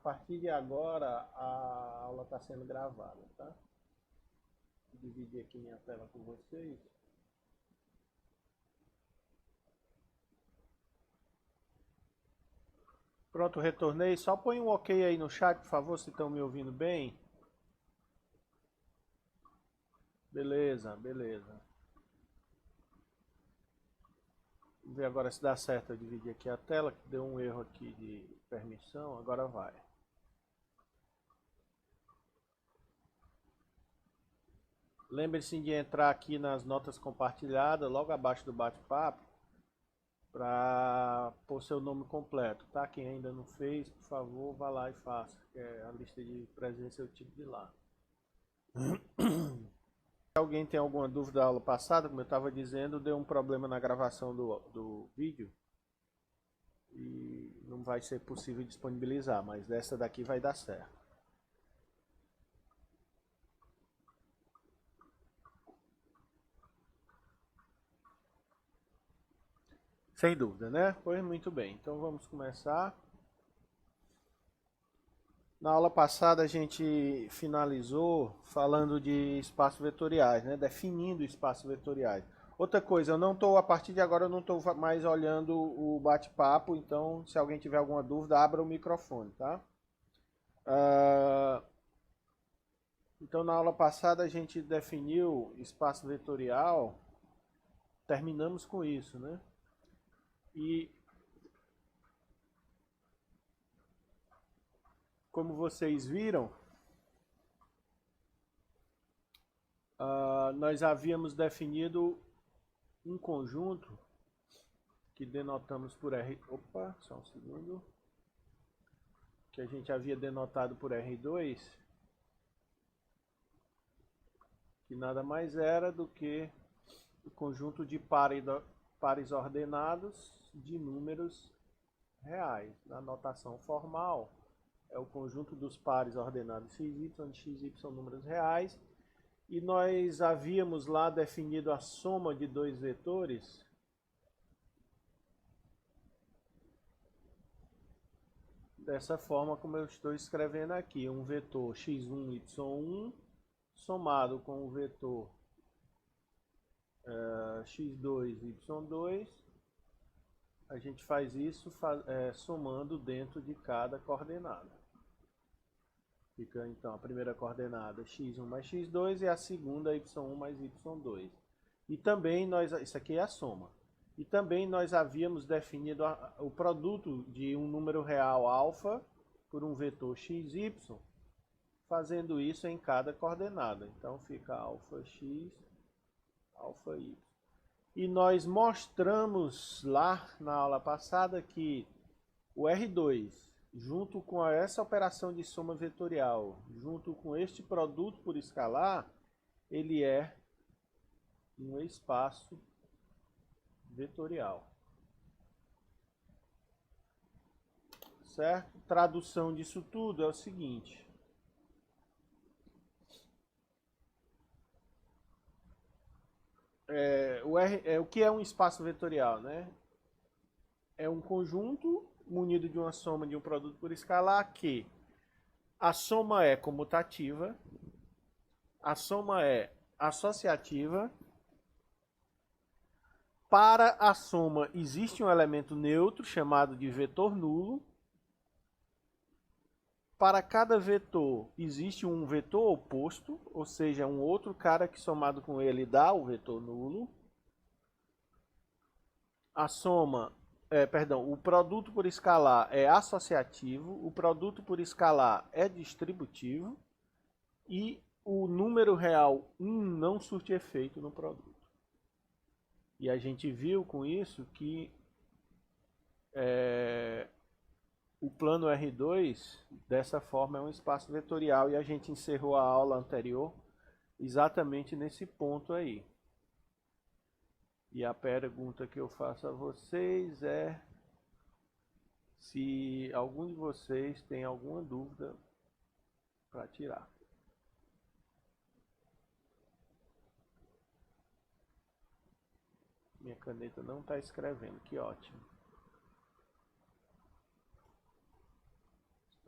partir de agora a aula está sendo gravada, tá? Vou dividir aqui minha tela com vocês. Pronto, retornei. Só põe um ok aí no chat, por favor, se estão me ouvindo bem. Beleza, beleza. Vamos ver agora se dá certo eu dividir aqui a tela, que deu um erro aqui de permissão, agora vai. Lembre-se de entrar aqui nas notas compartilhadas, logo abaixo do bate-papo, para pôr seu nome completo, tá? Quem ainda não fez, por favor, vá lá e faça, que é a lista de presença eu tiro de lá. Se alguém tem alguma dúvida da aula passada, como eu estava dizendo, deu um problema na gravação do vídeo e não vai ser possível disponibilizar, mas dessa daqui vai dar certo. Sem dúvida, né? Pois muito bem, então vamos começar. Na aula passada a gente finalizou falando de espaços vetoriais, né? Definindo espaços vetoriais. Outra coisa, eu não estou, a partir de agora eu não estou mais olhando o bate-papo, então se alguém tiver alguma dúvida, abra o microfone, tá? Então na aula passada a gente definiu espaço vetorial, terminamos com isso, né? E como vocês viram, nós havíamos definido um conjunto que denotamos por R... Opa, só um segundo. Que a gente havia denotado por R2, que nada mais era do que o conjunto de pares ordenados de números reais. Na notação formal, é o conjunto dos pares ordenados xy, onde xy são números reais. E nós havíamos lá definido a soma de dois vetores dessa forma como eu estou escrevendo aqui. Um vetor x1, y1 somado com o vetor x2, y2. A gente faz isso somando dentro de cada coordenada. Fica então a primeira coordenada x1 mais x2 e a segunda y1 mais y2. E também isso aqui é a soma. E também nós havíamos definido o produto de um número real alfa por um vetor xy, fazendo isso em cada coordenada. Então fica alfa x, alfa y. E nós mostramos lá na aula passada que o R2, junto com essa operação de soma vetorial, junto com este produto por escalar, ele é um espaço vetorial. Certo? Tradução disso tudo é o seguinte. O que é um espaço vetorial, né? É um conjunto munido de uma soma de um produto por escalar que a soma é comutativa, a soma é associativa. Para a soma existe um elemento neutro chamado de vetor nulo. Para cada vetor existe um vetor oposto, ou seja, um outro cara que somado com ele dá o vetor nulo. A soma, o produto por escalar é associativo, o produto por escalar é distributivo e o número real 1 não surte efeito no produto. E a gente viu com isso que o plano R2, dessa forma, é um espaço vetorial e a gente encerrou a aula anterior exatamente nesse ponto aí. E a pergunta que eu faço a vocês é se algum de vocês tem alguma dúvida para tirar. Minha caneta não está escrevendo, que ótimo.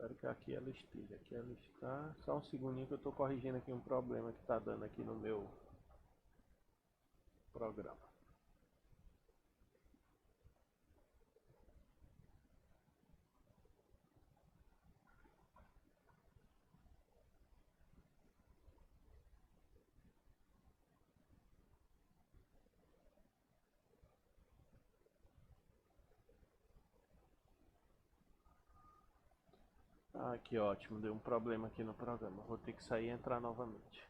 Espero que aqui ela esteja. Aqui ela está. Só um segundinho que eu estou corrigindo aqui um problema que está dando aqui no meu programa. Ah, que ótimo, deu um problema aqui no programa. Vou ter que sair e entrar novamente.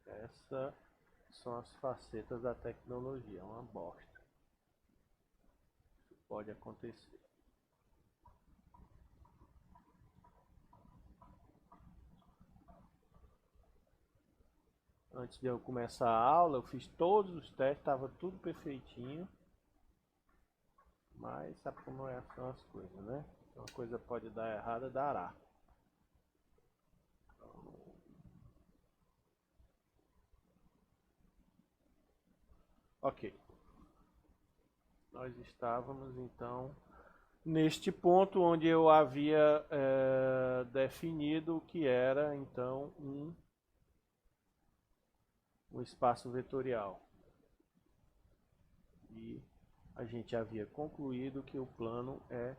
Essas são as facetas da tecnologia, é uma bosta. Isso pode acontecer. Antes de eu começar a aula, eu fiz todos os testes, estava tudo perfeitinho. Mas sabe como são as coisas, né? Uma coisa pode dar errada, dará. Ok. Nós estávamos então neste ponto onde eu havia definido o que era então um espaço vetorial. E a gente havia concluído que o plano é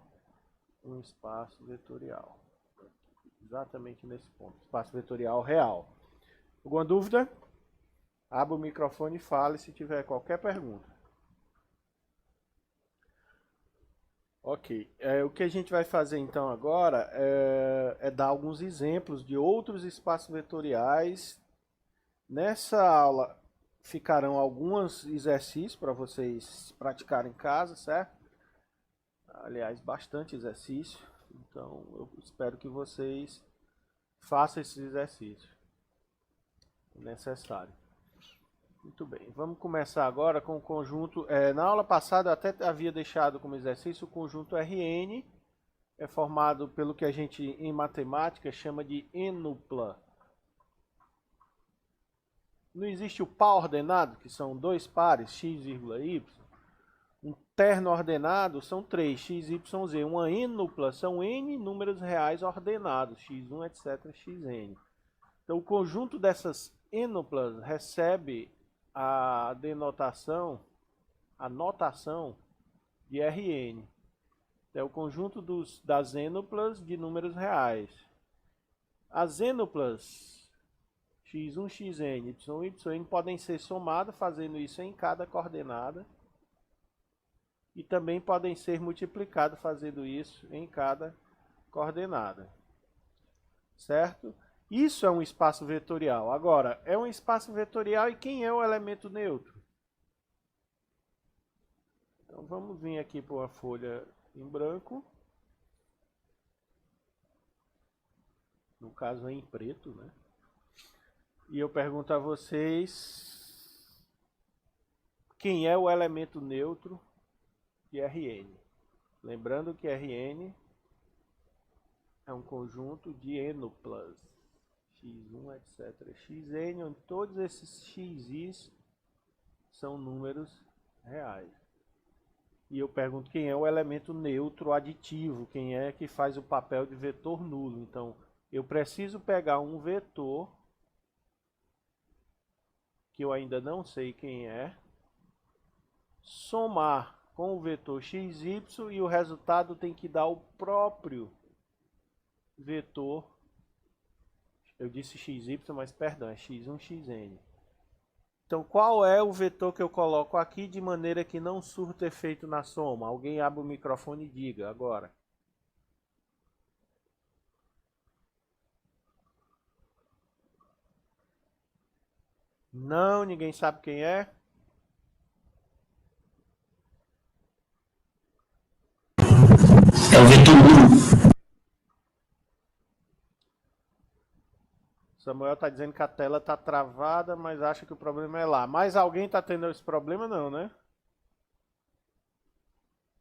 um espaço vetorial. Exatamente nesse ponto. Espaço vetorial real. Alguma dúvida? Abra o microfone e fale se tiver qualquer pergunta. Ok. O que a gente vai fazer então agora é dar alguns exemplos de outros espaços vetoriais. Nessa aula ficarão alguns exercícios para vocês praticarem em casa, certo? Aliás, bastante exercício. Então, eu espero que vocês façam esses exercícios. É necessário. Muito bem, vamos começar agora com o conjunto. Na aula passada eu até havia deixado como exercício o conjunto Rn. É formado pelo que a gente em matemática chama de enupla. Não existe o par ordenado, que são dois pares, x, y. Um terno ordenado são 3, x, y, z. Uma enupla são n números reais ordenados, x1, etc, xn. Então o conjunto dessas enuplas recebe a denotação, a notação de Rn. É o conjunto das enuplas de números reais. As enuplas x1, xn, y, yn podem ser somadas, fazendo isso em cada coordenada. E também podem ser multiplicadas, fazendo isso em cada coordenada. Certo? Isso é um espaço vetorial. Agora, é um espaço vetorial e quem é o elemento neutro? Então vamos vir aqui para uma folha em branco. No caso é em preto, né? E eu pergunto a vocês quem é o elemento neutro de Rn. Lembrando que Rn é um conjunto de enuplas. x1, etc. xn, onde todos esses xis são números reais. E eu pergunto quem é o elemento neutro aditivo, quem é que faz o papel de vetor nulo. Então, eu preciso pegar um vetor, que eu ainda não sei quem é, somar com o vetor xy e o resultado tem que dar o próprio vetor. Eu disse xy, mas perdão, é x1, xn. Então, qual é o vetor que eu coloco aqui de maneira que não surta efeito na soma? Alguém abre o microfone e diga agora. Não, ninguém sabe quem é? É o vetor nulo. Samuel está dizendo que a tela está travada, mas acha que o problema é lá. Mas alguém está tendo esse problema? Não, né?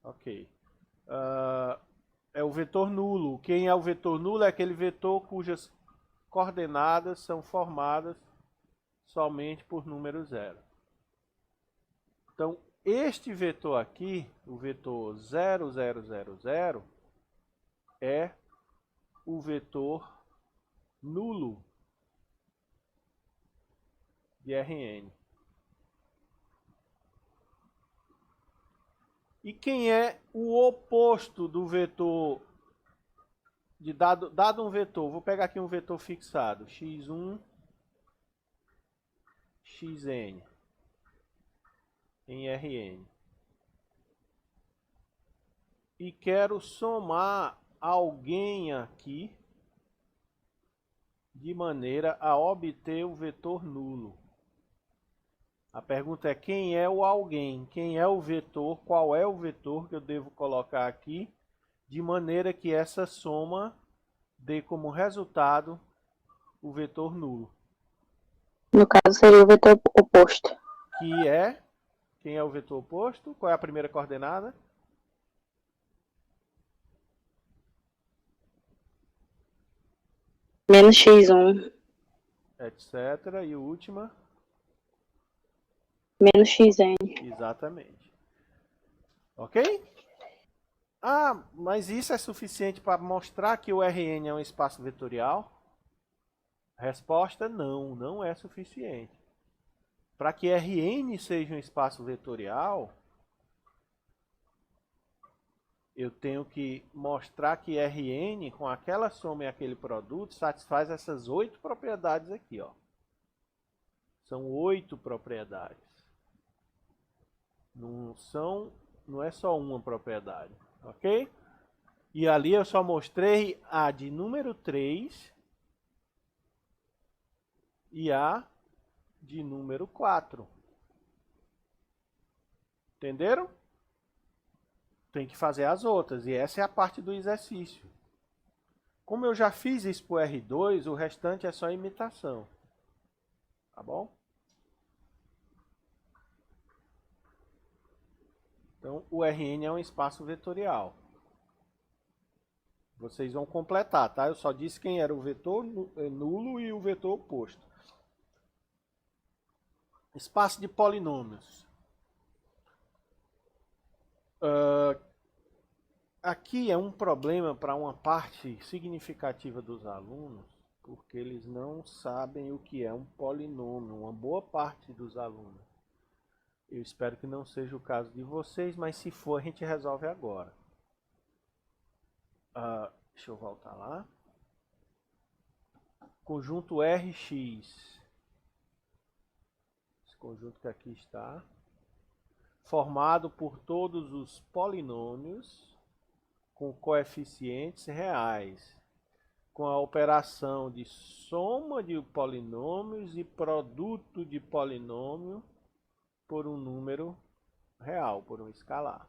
Ok. É o vetor nulo. Quem é o vetor nulo é aquele vetor cujas coordenadas são formadas somente por número zero. Então, este vetor aqui, o vetor 0, 0, 0, 0, é o vetor nulo de Rn. E quem é o oposto do vetor, dado um vetor, vou pegar aqui um vetor fixado, x1, xn, em Rn. E quero somar alguém aqui de maneira a obter o vetor nulo. A pergunta é quem é o alguém, quem é o vetor, qual é o vetor que eu devo colocar aqui, de maneira que essa soma dê como resultado o vetor nulo. No caso, seria o vetor oposto. Que é, quem é o vetor oposto? Qual é a primeira coordenada? Menos x1. Etc. E a última? Menos xn. Exatamente. Ok? Ah, mas isso é suficiente para mostrar que o Rn é um espaço vetorial? Resposta: não, não é suficiente. Para que Rn seja um espaço vetorial, eu tenho que mostrar que Rn, com aquela soma e aquele produto, satisfaz essas 8 propriedades aqui, ó. São 8 propriedades. Não é só uma propriedade, ok? E ali eu só mostrei a de número 3 e a de número 4. Entenderam? Tem que fazer as outras, e essa é a parte do exercício. Como eu já fiz isso para o R2, o restante é só imitação. Tá bom? Então, o Rn é um espaço vetorial. Vocês vão completar, tá? Eu só disse quem era o vetor nulo e o vetor oposto. Espaço de polinômios. Aqui é um problema para uma parte significativa dos alunos, porque eles não sabem o que é um polinômio, uma boa parte dos alunos. Eu espero que não seja o caso de vocês, mas se for, a gente resolve agora. Deixa eu voltar lá. Conjunto Rx. Esse conjunto que aqui está. Formado por todos os polinômios com coeficientes reais, com a operação de soma de polinômios e produto de polinômio por um número real, por um escalar.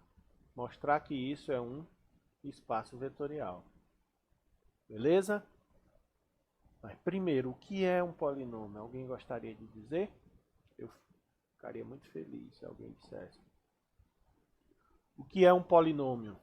Mostrar que isso é um espaço vetorial. Beleza? Mas primeiro, o que é um polinômio? Alguém gostaria de dizer? Eu ficaria muito feliz se alguém dissesse. O que é um polinômio?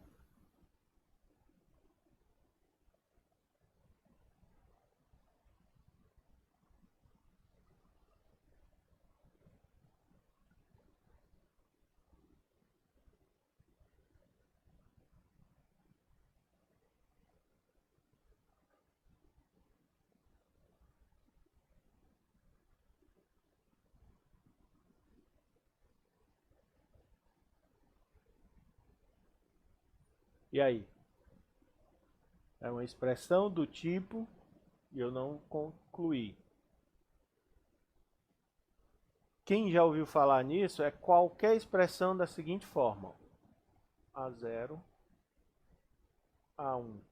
E aí? É uma expressão do tipo, e eu não concluí. Quem já ouviu falar nisso é qualquer expressão da seguinte forma: A0, A1,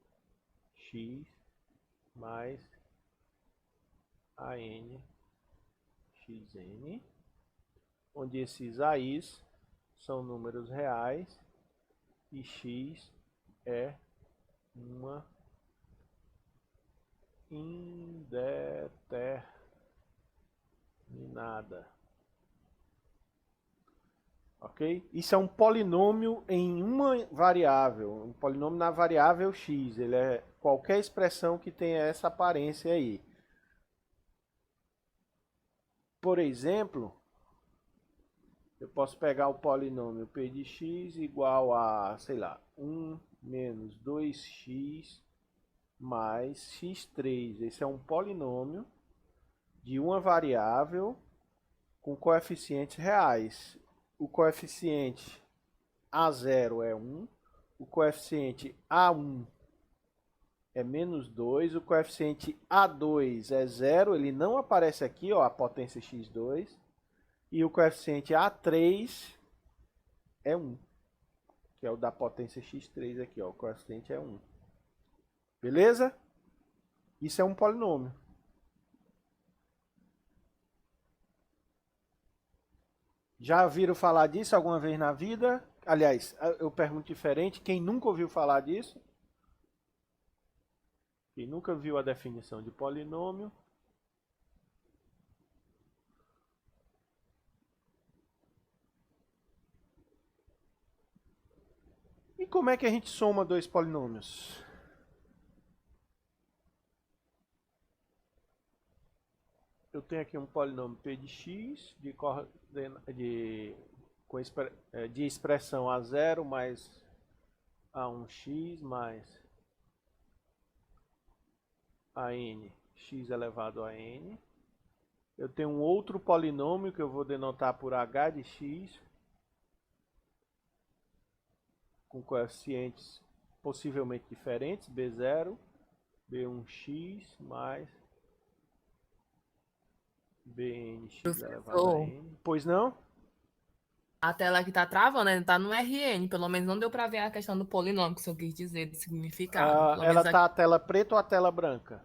x mais AN, xn, onde esses AIs são números reais e x é uma indeterminada. Ok? Isso é um polinômio em uma variável, um polinômio na variável x. Ele é qualquer expressão que tenha essa aparência aí. Por exemplo, eu posso pegar o polinômio p de x igual a, sei lá, 1 menos 2x mais x3. Esse é um polinômio de uma variável com coeficientes reais. O coeficiente A0 é 1, o coeficiente A1 é menos 2, o coeficiente A2 é 0, ele não aparece aqui, ó, a potência x2, e o coeficiente A3 é 1, que é o da potência x3 aqui, ó, o coeficiente é 1. Beleza? Isso é um polinômio. Já viram falar disso alguma vez na vida? Aliás, eu pergunto diferente, quem nunca ouviu falar disso? Quem nunca viu a definição de polinômio? E como é que a gente soma dois polinômios? Eu tenho aqui um polinômio p de x de expressão A0 mais A1x mais AN, x elevado a n. Eu tenho um outro polinômio que eu vou denotar por h de x, com coeficientes possivelmente diferentes, b0, b1x mais bnx elevado a n. Pois não? A tela aqui tá travando, né? Tá no RN. Pelo menos não deu pra ver a questão do polinômio, que o senhor quis dizer, de significado. Pelo Ela menos tá a tela preta ou a tela branca?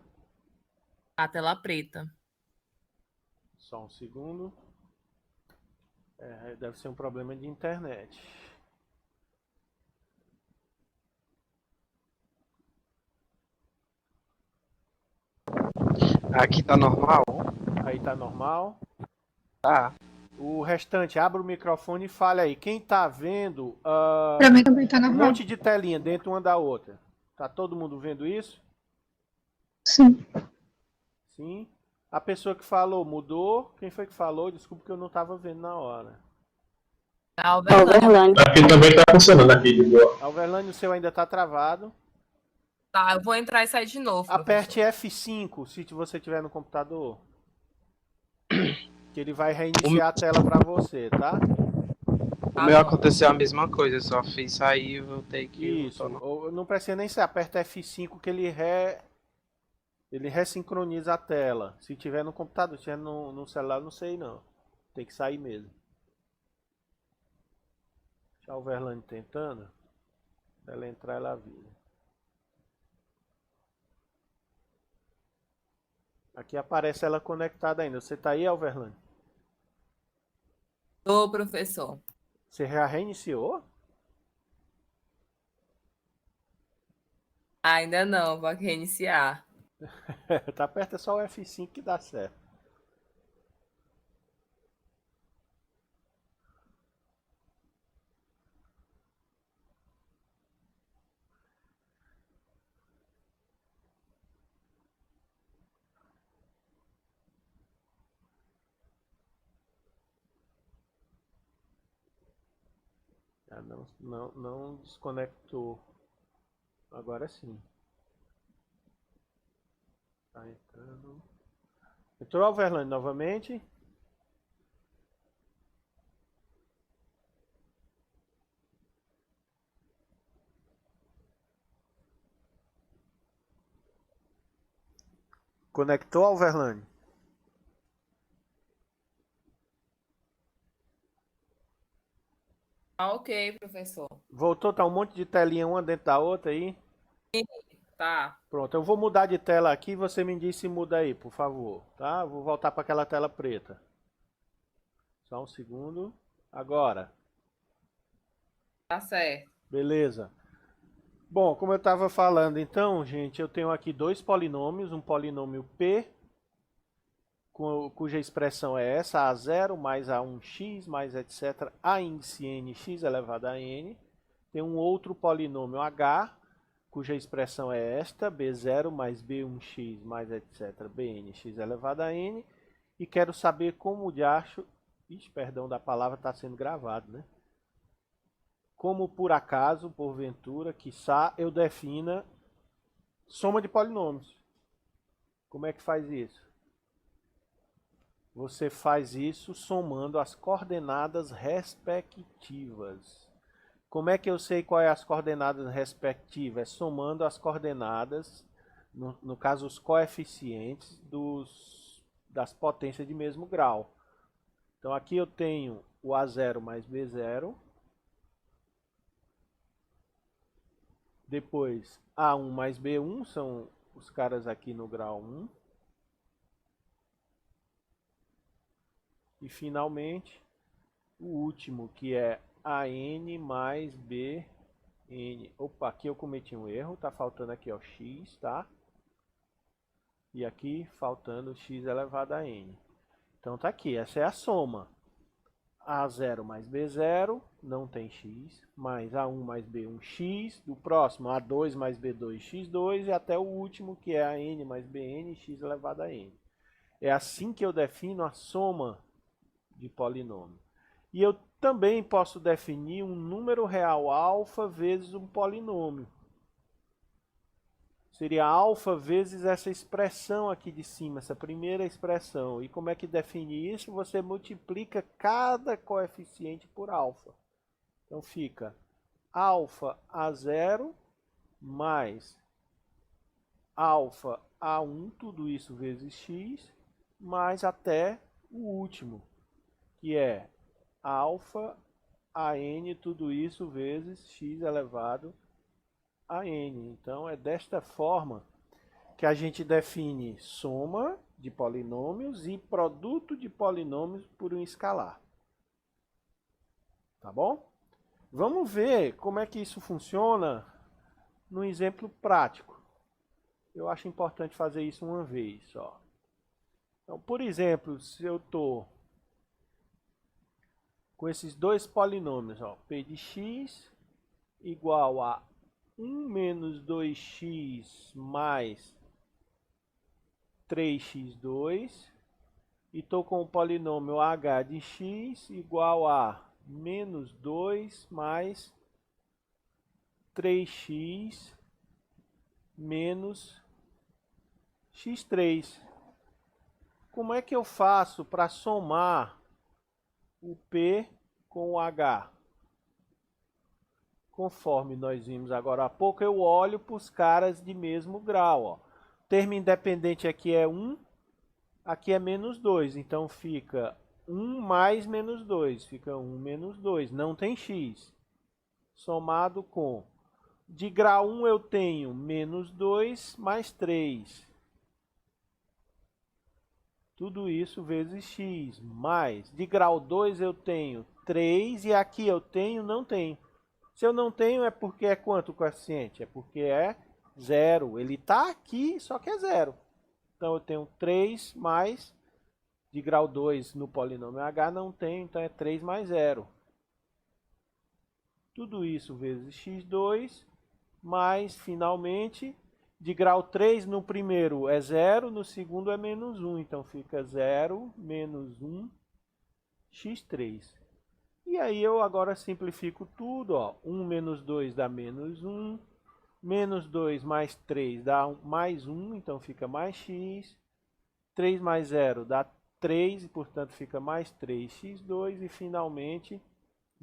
a tela preta. Só um segundo. Deve ser um problema de internet. Aqui tá normal? Aí tá normal. Tá. O restante, abre o microfone e fale aí. Quem tá vendo Pra mim também tá um normal. monte de telinha dentro uma da outra? Tá todo mundo vendo isso? Sim. Sim. A pessoa que falou mudou. Quem foi que falou? Desculpa que eu não tava vendo na hora. Alverlândia. Aqui também tá funcionando aqui de boa. Alverlândia, o seu ainda tá travado. Tá, eu vou entrar e sair de novo. Aperte F5 se você tiver no computador. Que ele vai reiniciar a tela para você, tá? O meu aconteceu a mesma coisa, eu só fiz sair e voltei aqui. Isso, não precisa nem ser, aperta F5 que ele ressincroniza a tela. Se tiver no computador, se tiver no celular, não sei não. Tem que sair mesmo. Deixa o Verlane tentando. Se ela entrar, ela avisa. Aqui aparece ela conectada ainda. Você tá aí, Alverlane? Tô, professor. Você já reiniciou? Ainda não, vou reiniciar. Tá aperta só o F5 que dá certo. Não desconectou. Agora sim. Tá entrando. Entrou Alverlane novamente. Conectou Alverlane. Ah, ok, professor. Voltou, tá um monte de telinha uma dentro da outra aí. Tá. Pronto, eu vou mudar de tela aqui, você me diz se muda aí, por favor, tá? Eu vou voltar para aquela tela preta. Só um segundo. Agora. Tá certo. Beleza. Bom, como eu estava falando, então, gente, eu tenho aqui dois polinômios, um polinômio P, cuja expressão é essa, A0 mais A1x mais etc, a índice n, x elevado a n. Tem um outro polinômio H, cuja expressão é esta, B0 mais B1x mais etc, bn, x elevado a n. E quero saber como de acho Ixi, perdão da palavra, está sendo gravado, né? Como por acaso, porventura, quiçá, eu defina soma de polinômios. Como é que faz isso? Você faz isso somando as coordenadas respectivas. Como é que eu sei qual é as coordenadas respectivas? É somando as coordenadas, no caso os coeficientes das potências de mesmo grau. Então aqui eu tenho o A0 mais B0. Depois A1 mais B1, são os caras aqui no grau 1. E finalmente, o último, que é AN mais BN. Opa, aqui eu cometi um erro, tá faltando aqui ó, X, tá? E aqui faltando X elevado a N. Então tá aqui, essa é a soma. A0 mais B0, não tem X, mais A1 mais B1, X. Do próximo, A2 mais B2, X2. E até o último, que é AN mais BN, X elevado a N. É assim que eu defino a soma de polinômio. E eu também posso definir um número real alfa vezes um polinômio. Seria alfa vezes essa expressão aqui de cima, essa primeira expressão. E como é que define isso? Você multiplica cada coeficiente por alfa. Então fica alfa A0 mais alfa A1, tudo isso vezes x, mais até o último, que é alfa AN, tudo isso vezes x elevado a n. Então é desta forma que a gente define soma de polinômios e produto de polinômios por um escalar. Tá bom? Vamos ver como é que isso funciona no exemplo prático. Eu acho importante fazer isso uma vez só. Então, por exemplo, se eu estou com esses dois polinômios, ó, p de x igual a 1 menos 2x mais 3x2, e estou com o polinômio h de x igual a menos 2 mais 3x menos x3. Como é que eu faço para somar o P com o H? Conforme nós vimos agora há pouco, eu olho para os caras de mesmo grau. Ó. Termo independente aqui é 1, aqui é menos 2. Então fica 1 mais menos 2. Fica 1 menos 2. Não tem x. Somado com... De grau 1 eu tenho menos 2 mais 3. Tudo isso vezes x. Mais, de grau 2 eu tenho 3 e aqui eu tenho, não tenho. Se eu não tenho é porque é quanto o coeficiente? É porque é 0. Ele está aqui, só que é 0. Então eu tenho 3 mais, de grau 2 no polinômio h não tenho, então é 3 mais 0. Tudo isso vezes x2, mais finalmente, de grau 3 no primeiro é 0, no segundo é menos 1. Então fica 0 menos 1 x3. E aí eu agora simplifico tudo, ó. 1 menos 2 dá menos 1, menos 2 mais 3 dá mais 1, então fica mais x. 3 mais 0 dá 3, e portanto fica mais 3x2. E finalmente,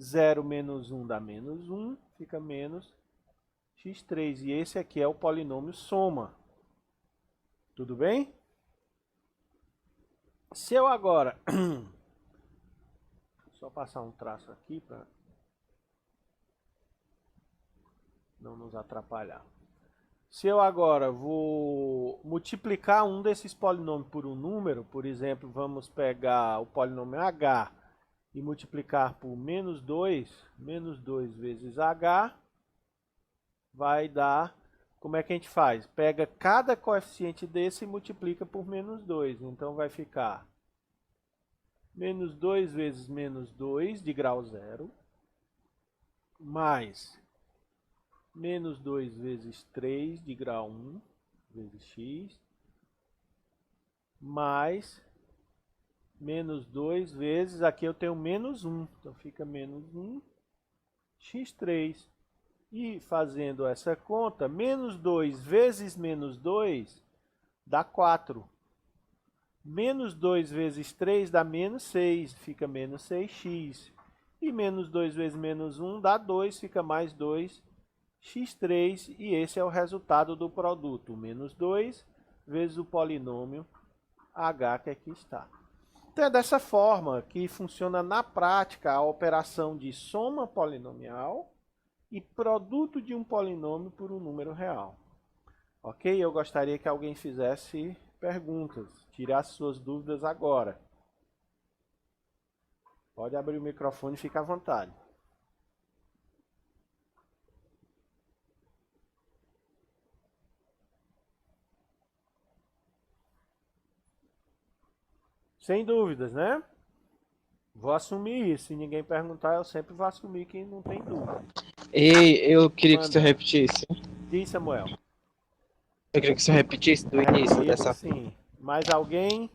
0 menos 1 dá menos 1, fica menos x3. E esse aqui é o polinômio soma. Tudo bem? Se eu agora... Só passar um traço aqui para não nos atrapalhar. Se eu agora vou multiplicar um desses polinômios por um número, por exemplo, vamos pegar o polinômio h e multiplicar por menos 2 vezes h, vai dar... Como é que a gente faz? Pega cada coeficiente desse e multiplica por menos 2. Então vai ficar... menos 2 vezes menos 2 de grau 0, mais menos 2 vezes 3 de grau 1, vezes x, mais menos 2 vezes, aqui eu tenho menos 1, então fica menos 1, x3. E fazendo essa conta, menos 2 vezes menos 2 dá 4. Menos 2 vezes 3 dá menos 6, fica menos 6x. E menos 2 vezes menos 1 dá 2, fica mais 2x3. E esse é o resultado do produto, menos 2 vezes o polinômio h que aqui está. Então é dessa forma que funciona na prática a operação de soma polinomial e produto de um polinômio por um número real. Ok? Eu gostaria que alguém fizesse perguntas, tirasse suas dúvidas agora. Pode abrir o microfone e fique à vontade. Sem dúvidas, né? Vou assumir isso. Se ninguém perguntar, eu sempre vou assumir que não tem dúvida. E eu queria que Manda. você repetisse. Diz, Samuel. Eu queria que você repetisse do início Repito, dessa. sim. Mas alguém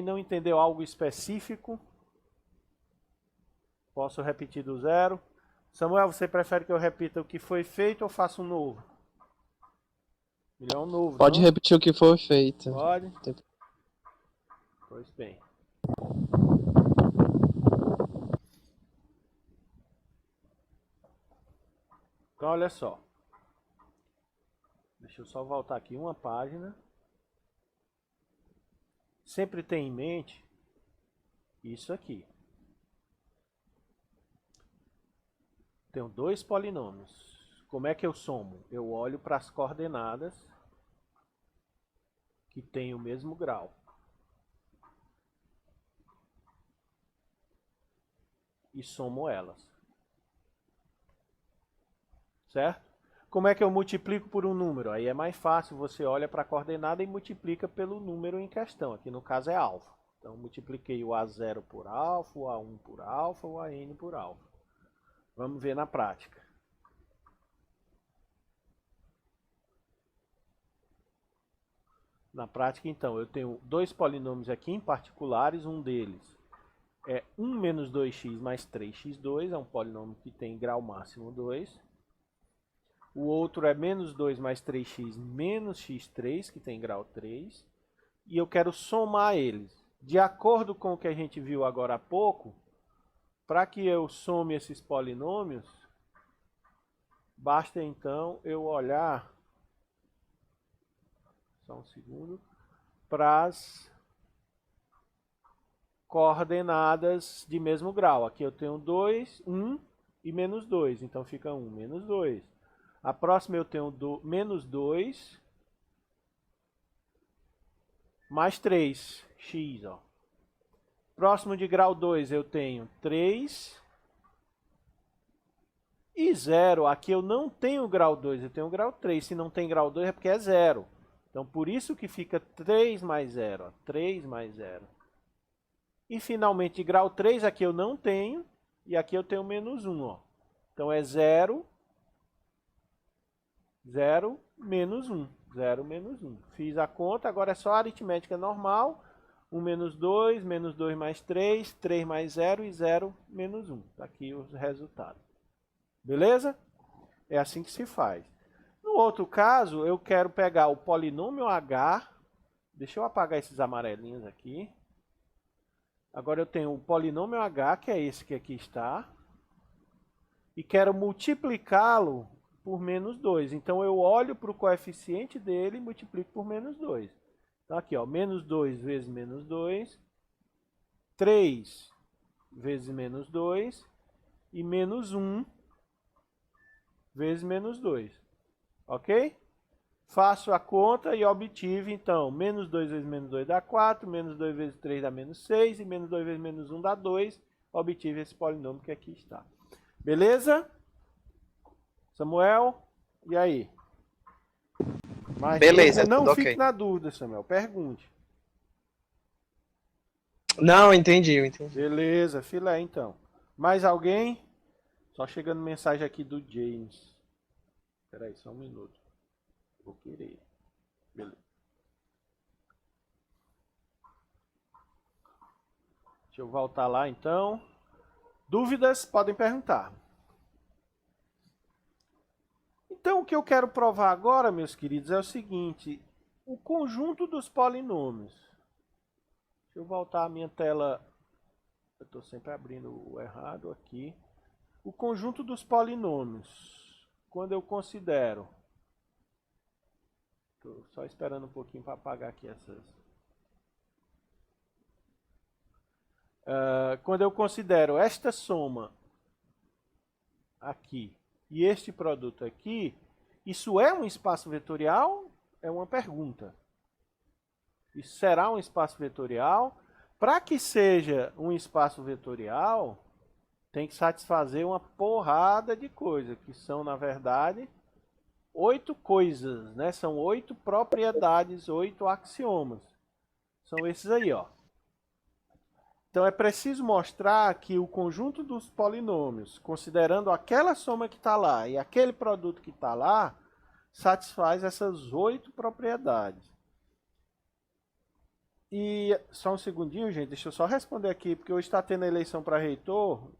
não entendeu algo específico? Posso repetir do zero? Samuel, você prefere que eu repita o que foi feito ou faça um novo? Melhor um novo, Pode não? repetir o que foi feito. Pode? Pois bem. Então, olha só. Deixa eu só voltar aqui uma página. Sempre tenha em mente isso aqui. Tenho dois polinômios. Como é que eu somo? Eu olho para as coordenadas que têm o mesmo grau. E somo elas. Certo? Como é que eu multiplico por um número? Aí é mais fácil, você olha para a coordenada e multiplica pelo número em questão. Aqui no caso é alfa. Então multipliquei o A0 por alfa, o A1 por alfa, o AN por alfa. Vamos ver na prática. Na prática, então, eu tenho dois polinômios aqui em particulares, um deles é 1 menos 2x mais 3x2, é um polinômio que tem grau máximo 2. O outro é menos 2 mais 3x menos x3, que tem grau 3. E eu quero somar eles. De acordo com o que a gente viu agora há pouco, para que eu some esses polinômios, basta então eu olhar, só um segundo, para as coordenadas de mesmo grau. Aqui eu tenho 2, 1 e menos 2, então fica 1, menos 2. A próxima eu tenho menos 2 mais 3x. Ó. Próximo de grau 2 eu tenho 3 e 0. Aqui eu não tenho grau 2, eu tenho grau 3. Se não tem grau 2 é porque é 0. Então por isso que fica 3 mais 0. Ó. 3 mais 0. E finalmente de grau 3 aqui eu não tenho. E aqui eu tenho menos 1. Ó. Então é 0. 0 menos 1. 0 menos 1. Fiz a conta, agora é só a aritmética normal. 1 menos 2 mais 3, 3 mais 0 e 0 menos 1. Está aqui os resultados. Beleza? É assim que se faz. No outro caso, eu quero pegar o polinômio h. Deixa eu apagar esses amarelinhos aqui. Agora eu tenho o polinômio h, que é esse que aqui está. E quero multiplicá-lo por menos 2. Então eu olho para o coeficiente dele e multiplico por menos 2. Então aqui, ó, menos 2 vezes menos 2, 3 vezes menos 2 e menos 1 vezes menos 2. Ok? Faço a conta e obtive, então, menos 2 vezes menos 2 dá 4, menos 2 vezes 3 dá menos 6 e menos 2 vezes menos 1 dá 2. Obtive esse polinômio que aqui está. Beleza? Samuel, e aí? Mas Beleza, não tudo fique ok. na dúvida, Samuel. Pergunte. Não, entendi, eu entendi. Beleza, filé então. Mais alguém? Só chegando mensagem aqui do James. Espera aí, só um minuto. Vou querer. Beleza. Deixa eu voltar lá então. Dúvidas? Podem perguntar. Então, o que eu quero provar agora, meus queridos, é o seguinte. O conjunto dos polinômios. Deixa eu voltar a minha tela. Eu estou sempre abrindo o errado aqui. O conjunto dos polinômios. Quando eu considero... Estou só esperando um pouquinho para apagar aqui essas... quando eu considero esta soma aqui e este produto aqui, isso é um espaço vetorial? É uma pergunta. Isso será um espaço vetorial? Para que seja um espaço vetorial, tem que satisfazer uma porrada de coisas, que são, na verdade, 8 coisas, né? São 8 propriedades, 8 axiomas. São esses aí, ó. Então é preciso mostrar que o conjunto dos polinômios, considerando aquela soma que está lá e aquele produto que está lá, satisfaz essas 8 propriedades. E só um segundinho, gente, deixa eu só responder aqui, porque hoje está tendo a eleição para reitor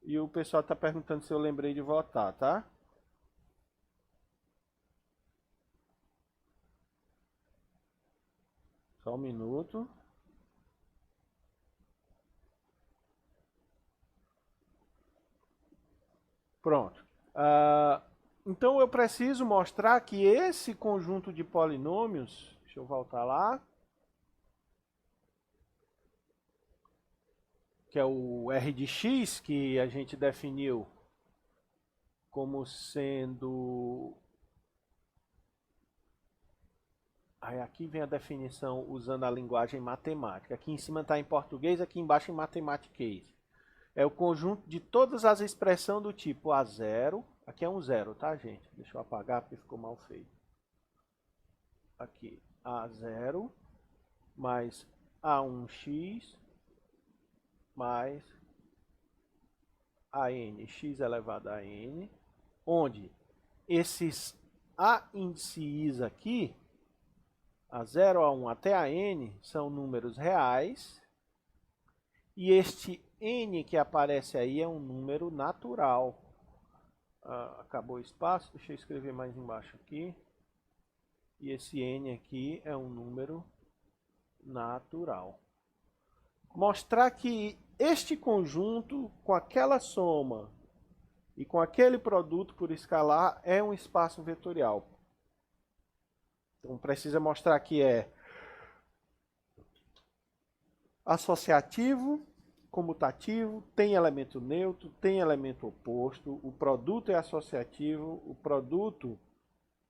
e o pessoal está perguntando se eu lembrei de votar, tá? Só um minuto. Pronto. Então eu preciso mostrar que esse conjunto de polinômios, deixa eu voltar lá, que é o R de x, que a gente definiu como sendo... Aí aqui vem a definição usando a linguagem matemática. Aqui em cima está em português, aqui embaixo em matematiquês. É o conjunto de todas as expressões do tipo A0. Aqui é um zero, tá, gente? Deixa eu apagar porque ficou mal feito. Aqui, A0 mais A1x mais AN, x elevado a n, onde esses A índices aqui, A0, A1 até a n, são números reais, e este n que aparece aí é um número natural. Acabou o espaço, deixa eu escrever mais embaixo aqui. E esse n aqui é um número natural. Mostrar que este conjunto, com aquela soma e com aquele produto por escalar, é um espaço vetorial. Então precisa mostrar que é associativo, comutativo, tem elemento neutro, tem elemento oposto, o produto é associativo, o produto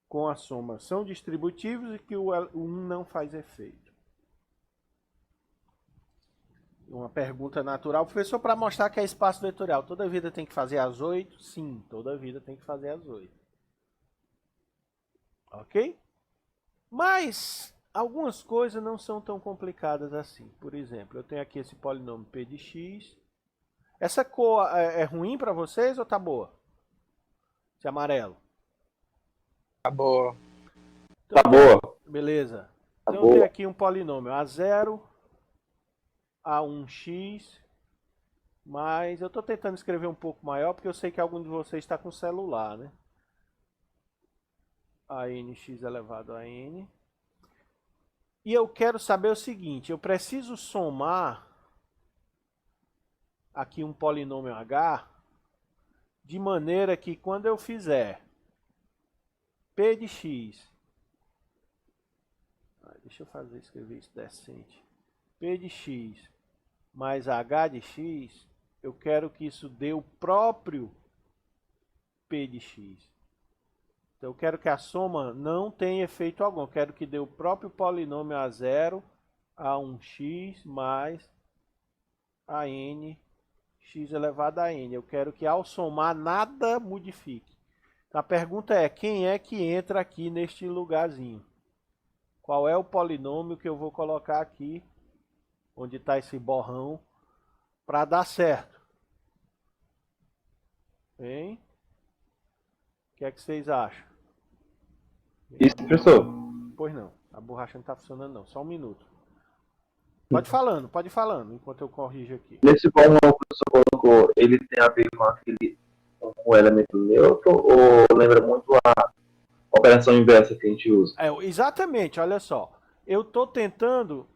com a soma são distributivos e que o 1 não faz efeito. Uma pergunta natural, professor, para mostrar que é espaço vetorial, toda vida tem que fazer as 8? Sim, toda vida tem que fazer as 8. Ok? Mas algumas coisas não são tão complicadas assim. Por exemplo, eu tenho aqui esse polinômio p de x. Essa cor é ruim para vocês ou tá boa? Esse amarelo. Tá boa. Então, Tá boa. beleza. Tá Então eu tenho boa. aqui um polinômio A0, A1x, mas eu estou tentando escrever um pouco maior, porque eu sei que algum de vocês está com celular, né? ANx elevado a n. E eu quero saber o seguinte, eu preciso somar aqui um polinômio h, de maneira que quando eu fizer p de x, deixa eu escrever isso decente, p de x mais h de x, eu quero que isso dê o próprio p de x. Então eu quero que a soma não tenha efeito algum, eu quero que dê o próprio polinômio A0, A1x mais AN, x elevado a n. Eu quero que ao somar nada modifique. Então, a pergunta é, quem é que entra aqui neste lugarzinho? Qual é o polinômio que eu vou colocar aqui, onde está esse borrão, para dar certo? Hein? O que é que vocês acham? Isso, professor. Pois não, a borracha não está funcionando não, só um minuto. pode falando, enquanto eu corrijo aqui. Nesse polo que o professor colocou, ele tem a ver com o elemento neutro ou lembra muito a operação inversa que a gente usa? Exatamente, olha só. Eu estou tentando...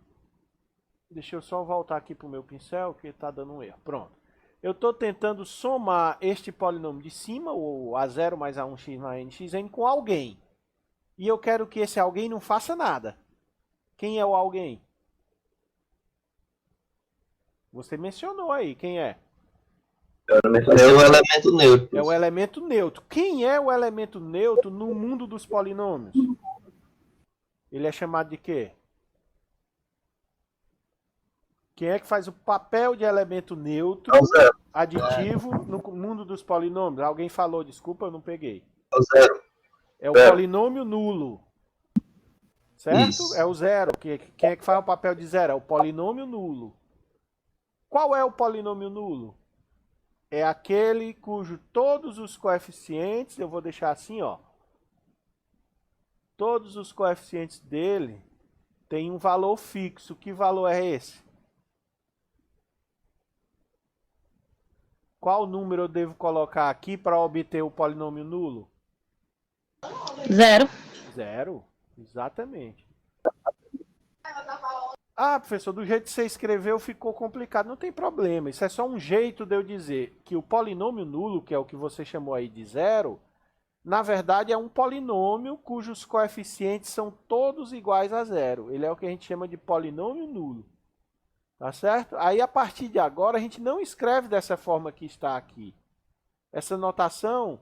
Deixa eu só voltar aqui para o meu pincel, que está dando um erro. Pronto. Eu estou tentando somar este polinômio de cima, o A0 mais A1x mais nxn, com alguém. E eu quero que esse alguém não faça nada. Quem é o alguém? Você mencionou aí, quem é? É o elemento neutro. É o elemento neutro. Quem é o elemento neutro no mundo dos polinômios? Ele é chamado de quê? Quem é que faz o papel de elemento neutro aditivo no mundo dos polinômios? Alguém falou, desculpa, eu não peguei. É o zero. É o polinômio nulo. Certo? Isso. É o zero. Quem é que faz o papel de zero? É o polinômio nulo. Qual é o polinômio nulo? É aquele cujo todos os coeficientes, eu vou deixar assim, ó. Todos os coeficientes dele têm um valor fixo. Que valor é esse? Qual número eu devo colocar aqui para obter o polinômio nulo? 0. 0, exatamente. Ah, professor, do jeito que você escreveu ficou complicado. Não tem problema, isso é só um jeito de eu dizer que o polinômio nulo, que é o que você chamou aí de 0, na verdade é um polinômio cujos coeficientes são todos iguais a 0. Ele é o que a gente chama de polinômio nulo. Tá certo? Aí, a partir de agora, a gente não escreve dessa forma que está aqui. Essa notação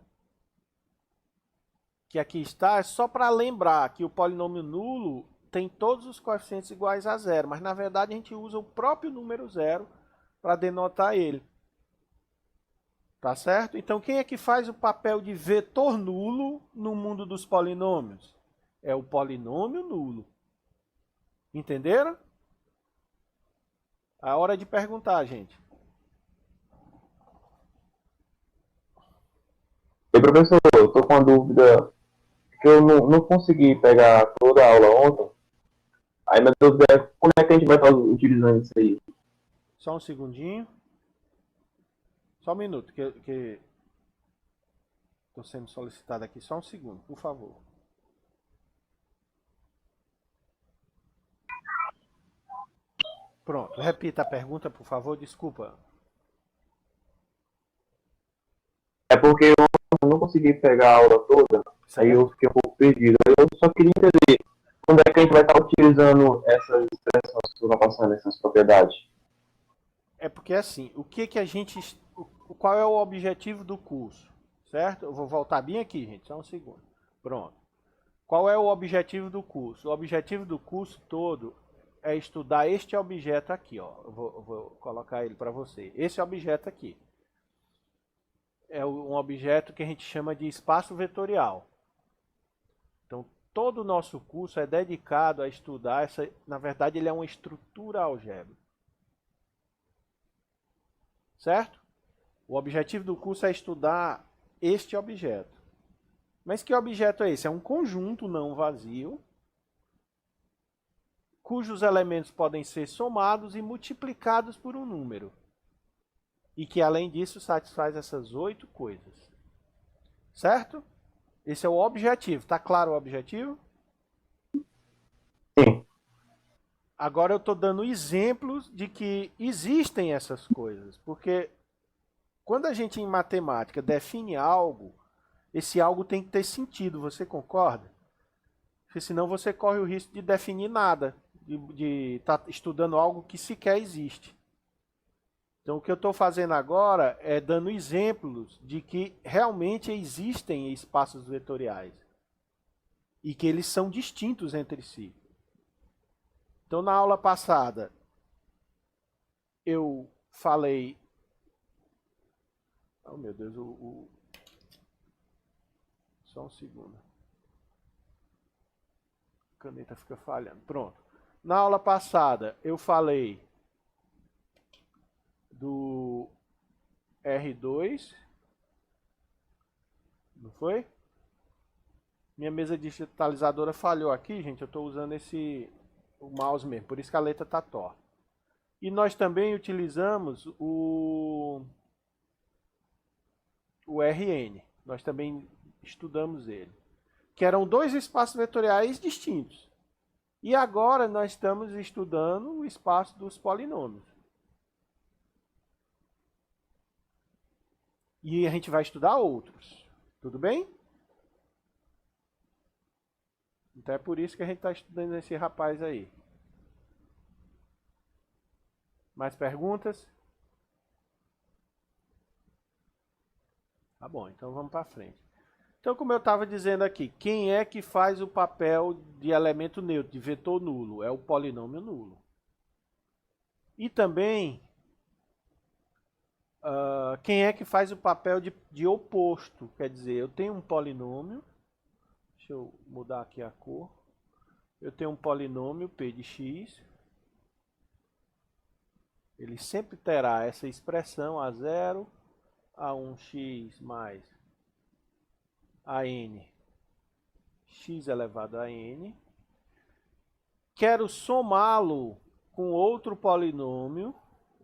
que aqui está é só para lembrar que o polinômio nulo tem todos os coeficientes iguais a 0. Mas, na verdade, a gente usa o próprio número 0 para denotar ele. Tá certo? Então, quem é que faz o papel de vetor nulo no mundo dos polinômios? É o polinômio nulo. Entenderam? A hora de perguntar, gente. E professor, eu tô com uma dúvida que eu não consegui pegar toda a aula ontem. Aí minha dúvida é como é que a gente vai estar utilizando isso aí? Só um segundinho. Só um minuto, que estou sendo solicitado aqui. Só um segundo, por favor. Pronto, repita a pergunta, por favor, desculpa. É porque eu não consegui pegar a aula toda, aí eu fiquei um pouco perdido. Eu só queria entender quando é que a gente vai estar utilizando essas expressões que estão passando, essas propriedades. É porque assim, qual é o objetivo do curso? Certo? Eu vou voltar bem aqui, gente, só um segundo. Pronto. Qual é o objetivo do curso? O objetivo do curso todo é estudar este objeto aqui, ó. Eu vou colocar ele para você. Esse objeto aqui é um objeto que a gente chama de espaço vetorial. Então, todo o nosso curso é dedicado a estudar essa. Na verdade, ele é uma estrutura algébrica. Certo? O objetivo do curso é estudar este objeto. Mas que objeto é esse? É um conjunto não vazio, cujos elementos podem ser somados e multiplicados por um número. E que, além disso, satisfaz essas 8 coisas. Certo? Esse é o objetivo. Está claro o objetivo? Sim. Agora eu estou dando exemplos de que existem essas coisas. Porque quando a gente, em matemática, define algo, esse algo tem que ter sentido. Você concorda? Porque senão você corre o risco de definir nada. De estar estudando algo que sequer existe. Então, o que eu estou fazendo agora é dando exemplos de que realmente existem espaços vetoriais e que eles são distintos entre si. Então, na aula passada, eu falei... Oh, meu Deus, só um segundo. A caneta fica falhando. Pronto. Na aula passada, eu falei do R2, não foi? Minha mesa digitalizadora falhou aqui, gente. Eu estou usando o mouse mesmo, por isso que a letra está torta. E nós também utilizamos o Rn. Nós também estudamos ele. Que eram dois espaços vetoriais distintos. E agora nós estamos estudando o espaço dos polinômios. E a gente vai estudar outros. Tudo bem? Então é por isso que a gente está estudando esse rapaz aí. Mais perguntas? Tá bom, então vamos para frente. Então, como eu estava dizendo aqui, quem é que faz o papel de elemento neutro, de vetor nulo? É o polinômio nulo. E também, quem é que faz o papel de oposto? Quer dizer, eu tenho um polinômio, deixa eu mudar aqui a cor. Eu tenho um polinômio P de x. Ele sempre terá essa expressão A0, A1x mais AN, x elevado a n. Quero somá-lo com outro polinômio.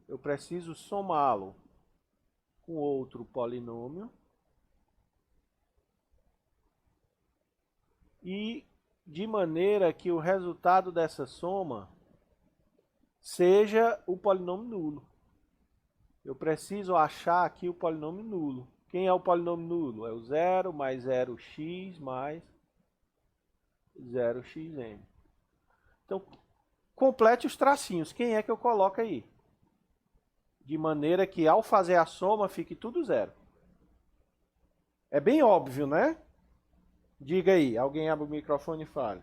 Eu preciso somá-lo com outro polinômio. E de maneira que o resultado dessa soma seja o polinômio nulo. Eu preciso achar aqui o polinômio nulo. Quem é o polinômio nulo? É o 0 mais 0x mais 0xn. Então, complete os tracinhos. Quem é que eu coloco aí? De maneira que ao fazer a soma fique tudo zero. É bem óbvio, né? Diga aí, alguém abre o microfone e fale.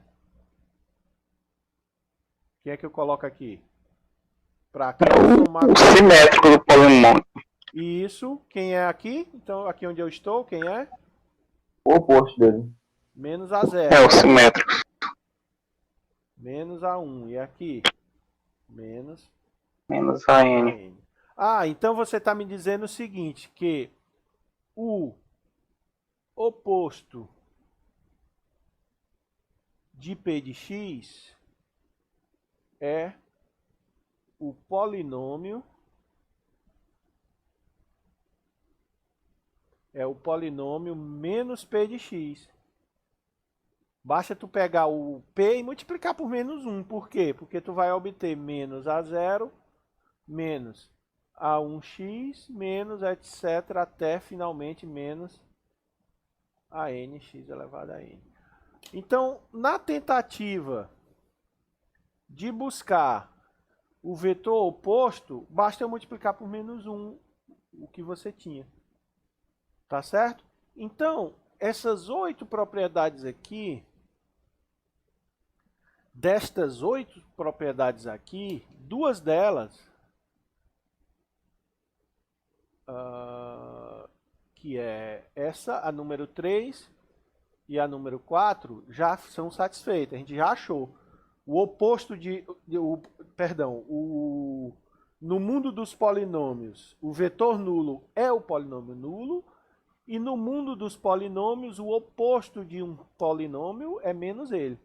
Quem é que eu coloco aqui? Para somar O simétrico do polinômio. Isso. Quem é aqui? Então, aqui onde eu estou, quem é? O oposto dele. Menos a 0. É o simétrico. Menos a 1. E aqui? Menos A a n. n. Ah, então você está me dizendo o seguinte, que o oposto de P de x é o polinômio menos P de x. Basta tu pegar o P e multiplicar por menos 1. Por quê? Porque tu vai obter menos A0 menos A1x menos etc. até finalmente menos a nx elevado a n. Então, na tentativa de buscar o vetor oposto, basta eu multiplicar por menos 1 o que você tinha. Tá certo? Então, essas 8 propriedades aqui, destas 8 propriedades aqui, duas delas, que é essa, a número 3 e a número 4, já são satisfeitas. A gente já achou. O oposto no mundo dos polinômios, o vetor nulo é o polinômio nulo. E no mundo dos polinômios, o oposto de um polinômio é menos ele.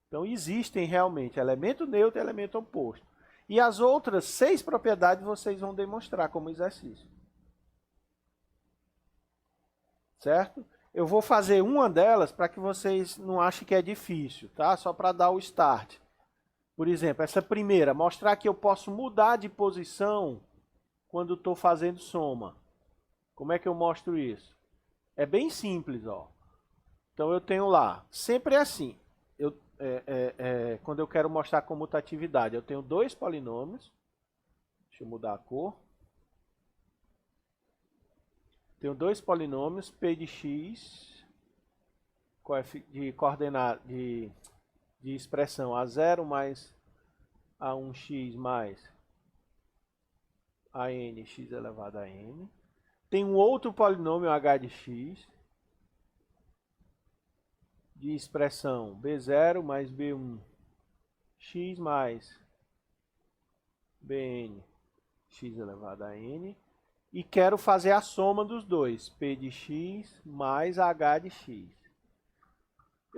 Então, existem realmente elemento neutro e elemento oposto. E as outras 6 propriedades vocês vão demonstrar como exercício. Certo? Eu vou fazer uma delas para que vocês não achem que é difícil, tá? Só para dar o start. Por exemplo, essa primeira, mostrar que eu posso mudar de posição quando estou fazendo soma. Como é que eu mostro isso? É bem simples, ó. Então eu tenho lá, sempre é assim. Quando eu quero mostrar comutatividade, eu tenho 2 polinômios. Deixa eu mudar a cor. Tenho 2 polinômios, P de x, de coordenada, de expressão A0 mais A1x mais ANx elevado a n. Tem um outro polinômio h de x, de expressão B0 mais B1 x mais Bn x elevado a n. E quero fazer a soma dos dois, P de x mais h de x.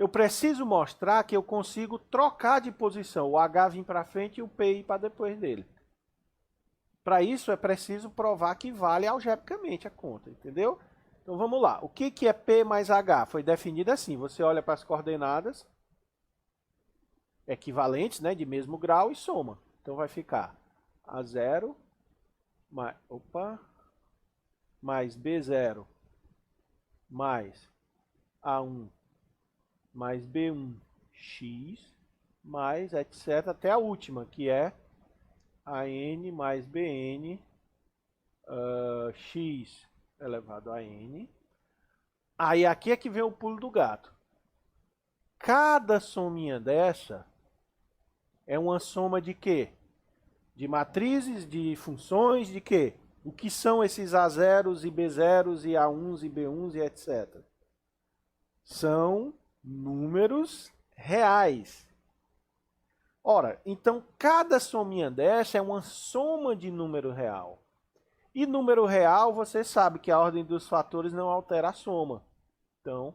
Eu preciso mostrar que eu consigo trocar de posição, o h vir para frente e o p ir para depois dele. Para isso é preciso provar que vale algebricamente a conta, entendeu? Então vamos lá. O que é P mais H? Foi definido assim. Você olha para as coordenadas equivalentes, né, de mesmo grau e soma. Então vai ficar A0 mais B0 mais A1 mais B1x mais etc. até a última, que é AN mais BN x elevado a n. Aí aqui é que vem o pulo do gato. Cada sominha dessa é uma soma de quê? De matrizes, de funções, de quê? O que são esses A0s e B0s e A1s e B1s e etc. São números reais. Ora, então cada sominha dessa é uma soma de número real. E número real, você sabe que a ordem dos fatores não altera a soma. Então,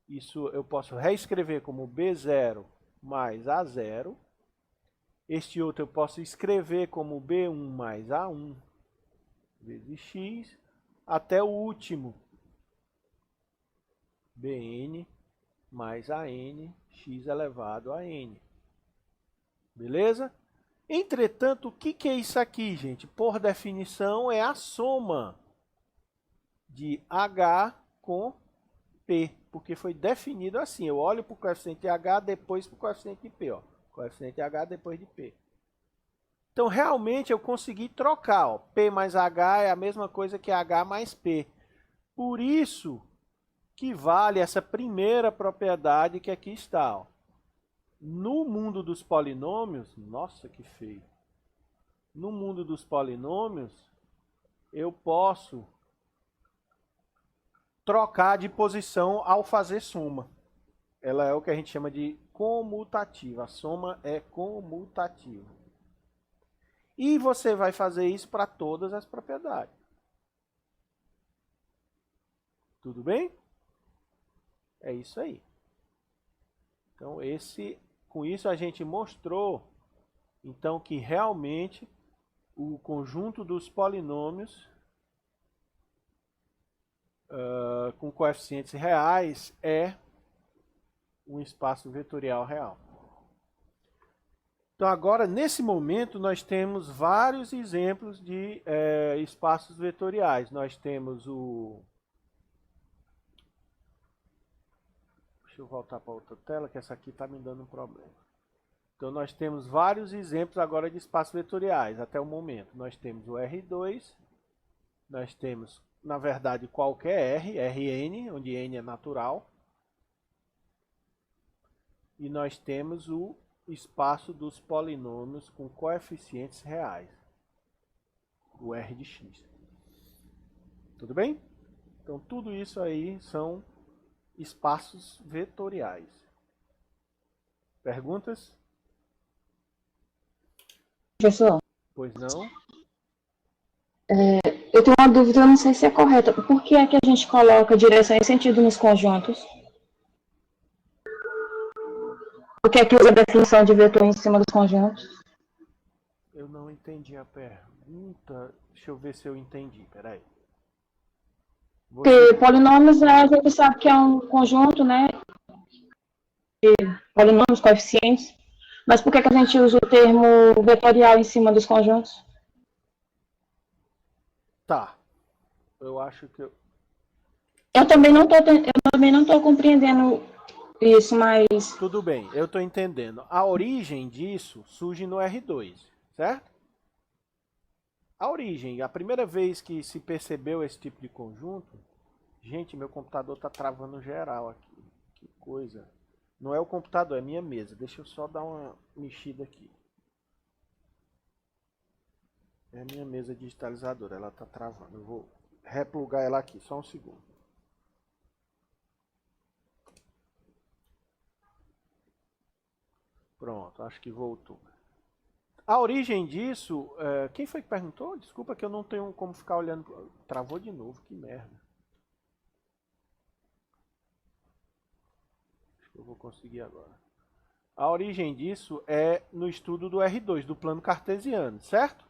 isso eu posso reescrever como B0 mais A0. Este outro eu posso escrever como B1 mais A1 vezes x, até o último, Bn mais An, x elevado a n. Beleza? Entretanto, o que é isso aqui, gente? Por definição, é a soma de H com P, porque foi definido assim. Eu olho para o coeficiente de H, depois para o coeficiente de P. Ó. Coeficiente de H depois de P. Então, realmente, eu consegui trocar. Ó. P mais H é a mesma coisa que H mais P. Por isso que vale essa primeira propriedade que aqui está. Ó. No mundo dos polinômios, nossa, que feio. No mundo dos polinômios, eu posso trocar de posição ao fazer soma. Ela é o que a gente chama de comutativa. A soma é comutativa. E você vai fazer isso para todas as propriedades. Tudo bem? É isso aí. Então, com isso a gente mostrou então que realmente o conjunto dos polinômios com coeficientes reais é um espaço vetorial real. Então agora, nesse momento, nós temos vários exemplos de espaços vetoriais. Nós temos o... Deixa eu voltar para outra tela, que essa aqui está me dando um problema. Então nós temos vários exemplos agora de espaços vetoriais, até o momento. Nós temos o R2, nós temos, na verdade, qualquer R, Rn, onde n é natural. E nós temos o espaço dos polinômios com coeficientes reais, o R de x. Tudo bem? Então tudo isso aí são espaços vetoriais. Perguntas? Professor, Pois não? eu tenho uma dúvida, eu não sei se é correta. Por que é que a gente coloca direção e sentido nos conjuntos? Por que é que usa a definição de vetor em cima dos conjuntos? Eu não entendi a pergunta. Deixa eu ver se eu entendi. Peraí. Porque polinômios a gente sabe que é um conjunto, né? De polinômios, coeficientes. Mas por que a gente usa o termo vetorial em cima dos conjuntos? Tá. Eu acho que Eu também não estou compreendendo isso, mas... Tudo bem, eu estou entendendo. A origem disso surge no R2, certo? A origem, a primeira vez que se percebeu esse tipo de conjunto... Gente, meu computador está travando geral aqui. Que coisa. Não é o computador, é a minha mesa. Deixa eu só dar uma mexida aqui. É a minha mesa digitalizadora, ela está travando. Eu vou replugar ela aqui, só um segundo. Pronto, acho que voltou. A origem disso, quem foi que perguntou? Desculpa que eu não tenho como ficar olhando. Travou de novo, que merda. Acho que eu vou conseguir agora. A origem disso é no estudo do R2, do plano cartesiano, certo?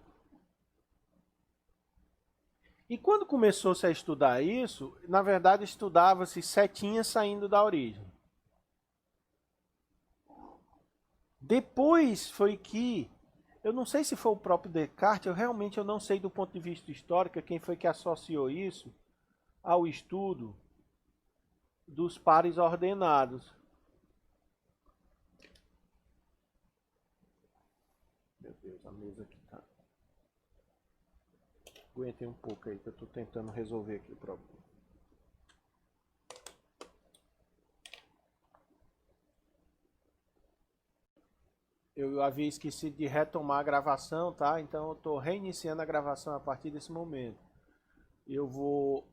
E quando começou-se a estudar isso, na verdade estudava-se setinhas saindo da origem. Depois foi que, eu não sei se foi o próprio Descartes, eu não sei do ponto de vista histórico quem foi que associou isso ao estudo dos pares ordenados. Meu Deus, a mesa aqui tá... Aguentem um pouco aí que eu estou tentando resolver aqui o problema. Eu havia esquecido de retomar a gravação, tá? Então eu estou reiniciando a gravação a partir desse momento. Eu vou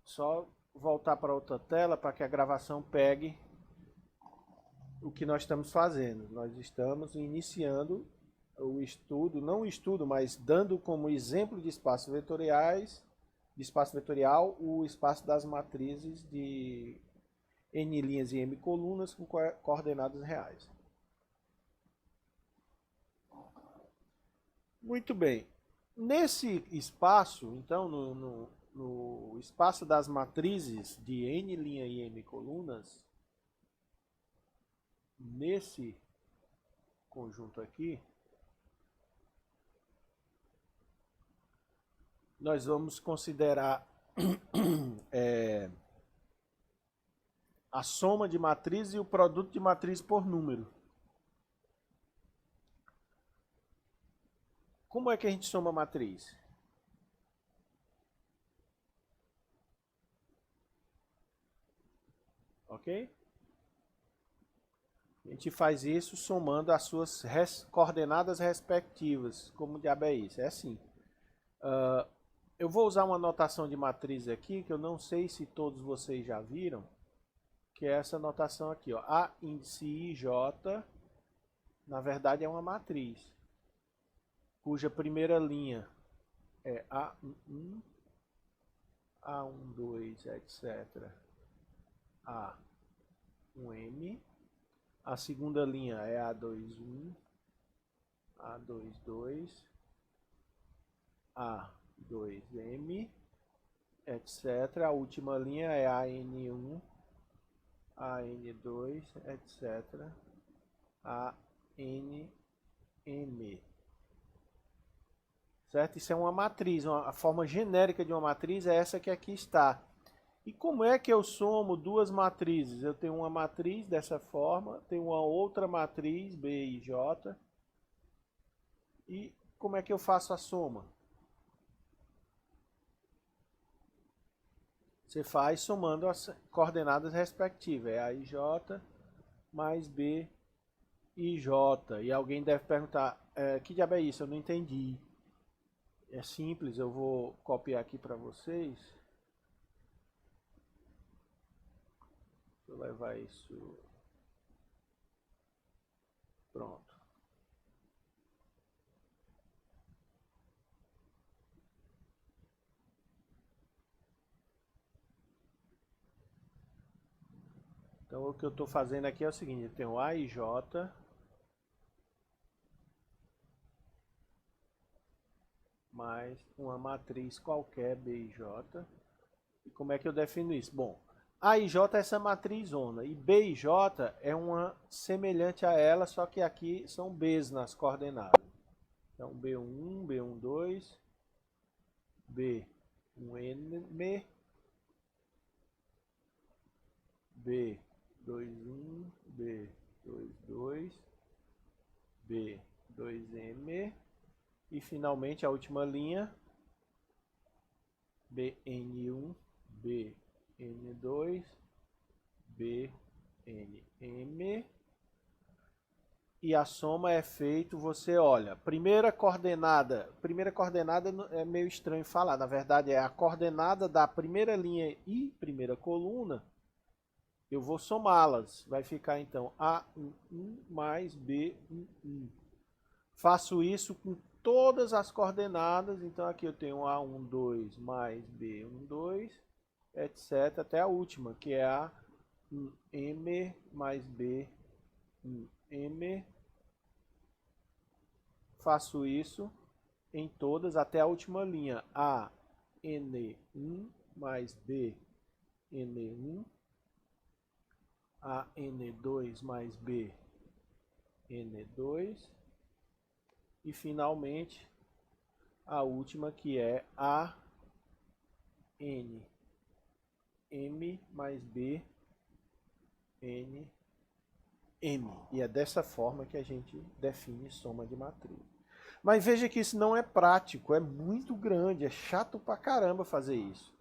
só voltar para outra tela para que a gravação pegue o que nós estamos fazendo. Nós estamos iniciando o estudo, não o estudo, mas dando como exemplo de espaços vetoriais, de espaço vetorial, o espaço das matrizes de n linhas e m colunas com coordenadas reais. Muito bem. Nesse espaço, então, no espaço das matrizes de n linha e m colunas, nesse conjunto aqui, nós vamos considerar a soma de matrizes e o produto de matriz por número. Como é que a gente soma matriz? Ok? A gente faz isso somando as suas coordenadas respectivas. Como diabo é isso? É assim. Eu vou usar uma notação de matriz aqui, que eu não sei se todos vocês já viram, que é essa notação aqui, ó. A índice IJ, na verdade, é uma matriz, cuja primeira linha é A11, A12, etc. A1M. A segunda linha é A21, A22, A2M, etc. A última linha é AN1, AN2, etc. ANM. Certo? Isso é uma matriz. A forma genérica de uma matriz é essa que aqui está. E como é que eu somo duas matrizes? Eu tenho uma matriz dessa forma, tenho uma outra matriz, B e J. E como é que eu faço a soma? Você faz somando as coordenadas respectivas. É A e J mais B e J. E alguém deve perguntar, que diabo é isso? Eu não entendi. É simples, eu vou copiar aqui para vocês. Deixa eu levar isso. Pronto. Então o que eu estou fazendo aqui é o seguinte, eu tenho A e J mais uma matriz qualquer B e J. E como é que eu defino isso? Bom, A e J é essa matriz zona e B e J é uma semelhante a ela, só que aqui são B's nas coordenadas. Então B1, B12, B1M, B21, B22, B2M e finalmente a última linha BN1, BN2, BNM. E a soma é feita, você olha, primeira coordenada é meio estranho falar, na verdade é a coordenada da primeira linha e primeira coluna, eu vou somá-las, vai ficar então A11 mais B11. Faço isso com todas as coordenadas, então aqui eu tenho A12 mais B12, etc, até a última, que é A1M mais B1M. Faço isso em todas até a última linha, N1 mais B N1, a N2 mais B N2 e finalmente a última que é a N M mais B N M. E é dessa forma que a gente define soma de matriz. Mas veja que isso não é prático, é muito grande, é chato pra caramba fazer isso.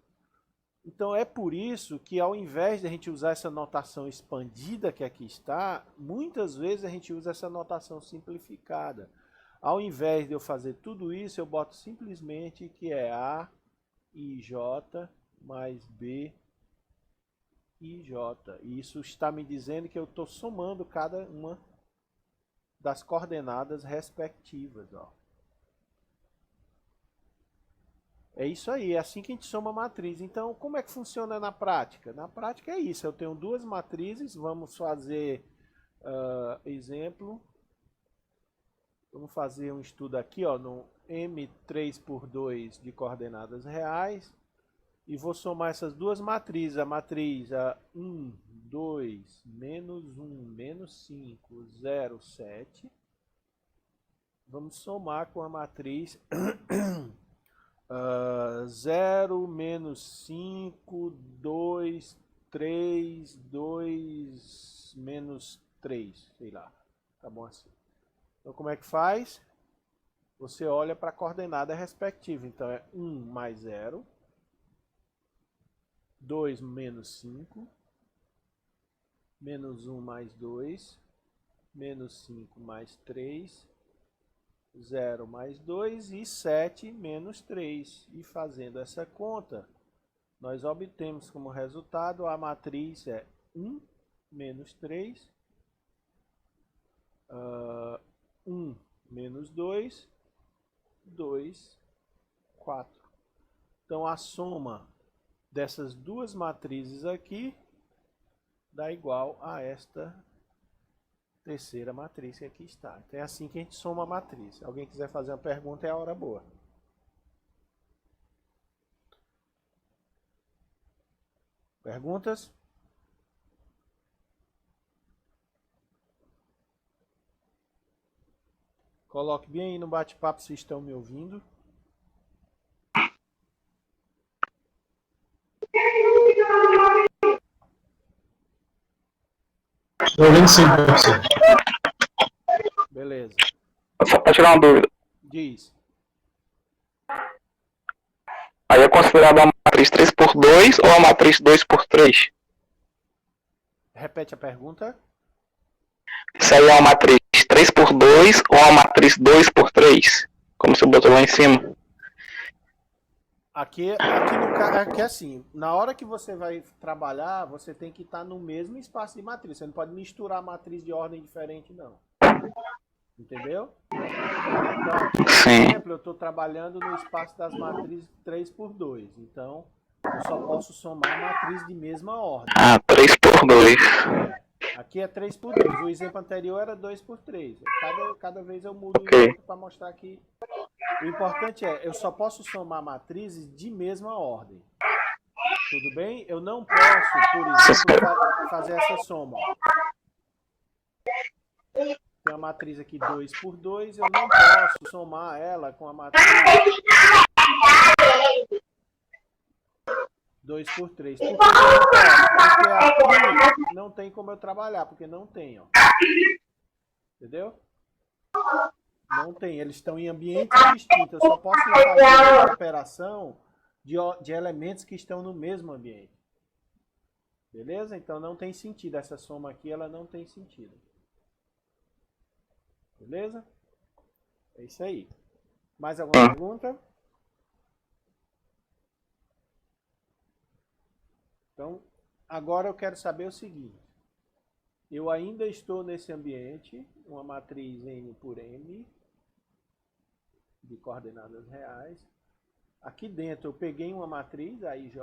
Então é por isso que ao invés de a gente usar essa notação expandida que aqui está, muitas vezes a gente usa essa notação simplificada. Ao invés de eu fazer tudo isso, eu boto simplesmente que é A I J mais B I J. E isso está me dizendo que eu estou somando cada uma das coordenadas respectivas. Ó. É isso aí, é assim que a gente soma a matriz. Então, como é que funciona na prática? Na prática é isso, eu tenho duas matrizes, vamos fazer exemplo. Vamos fazer um estudo aqui, ó, no M3 por 2 de coordenadas reais. E vou somar essas duas matrizes. A matriz 1, 2, menos 1, menos 5, 0, 7. Vamos somar com a matriz 0, menos 5, 2, 3, 2, menos 3. Sei lá. Tá bom assim. Então, como é que faz? Você olha para a coordenada respectiva. Então, é 1 mais 0. 2 menos 5. Menos 1 mais 2. Menos 5 mais 3. 0 mais 2 e 7 menos 3. E fazendo essa conta, nós obtemos como resultado a matriz é 1 menos 3. 1 menos 2, 2, 4. Então a soma dessas duas matrizes aqui dá igual a esta terceira matriz que aqui está. Então é assim que a gente soma a matriz. Se alguém quiser fazer uma pergunta, é a hora boa. Perguntas? Coloque bem aí no bate-papo se estão me ouvindo. Estou ouvindo sim, professor. Beleza. Só para tirar uma dúvida. Diz. Aí é considerada a matriz 3 por 2 ou a matriz 2 por 3? Repete a pergunta. Isso aí é uma matriz 3 por 2 ou uma matriz 2 por 3? Como você botou lá em cima. Aqui assim, na hora que você vai trabalhar, você tem que estar no mesmo espaço de matriz. Você não pode misturar a matriz de ordem diferente, não. Entendeu? Então, aqui, por exemplo, eu estou trabalhando no espaço das matrizes 3 por 2. Então, eu só posso somar matriz de mesma ordem. Ah, 3 por 2. Aqui é 3 por 2. O exemplo anterior era 2 por 3. Cada vez eu mudo o exemplo para mostrar que o importante é, eu só posso somar matrizes de mesma ordem. Tudo bem? Eu não posso, por exemplo, fazer essa soma. Tem a matriz aqui 2 por 2, eu não posso somar ela com a matriz 2 por 3. Por que eu não posso? Porque aqui não tem como eu trabalhar, porque não tem, ó. Entendeu? Não tem, eles estão em ambientes distintos. Eu só posso fazer a operação de elementos que estão no mesmo ambiente. Beleza? Então não tem sentido. Essa soma aqui, ela não tem sentido. Beleza? É isso aí. Mais alguma pergunta? Então, agora eu quero saber o seguinte. Eu ainda estou nesse ambiente, uma matriz N por M, de coordenadas reais. Aqui dentro eu peguei uma matriz, a IJ,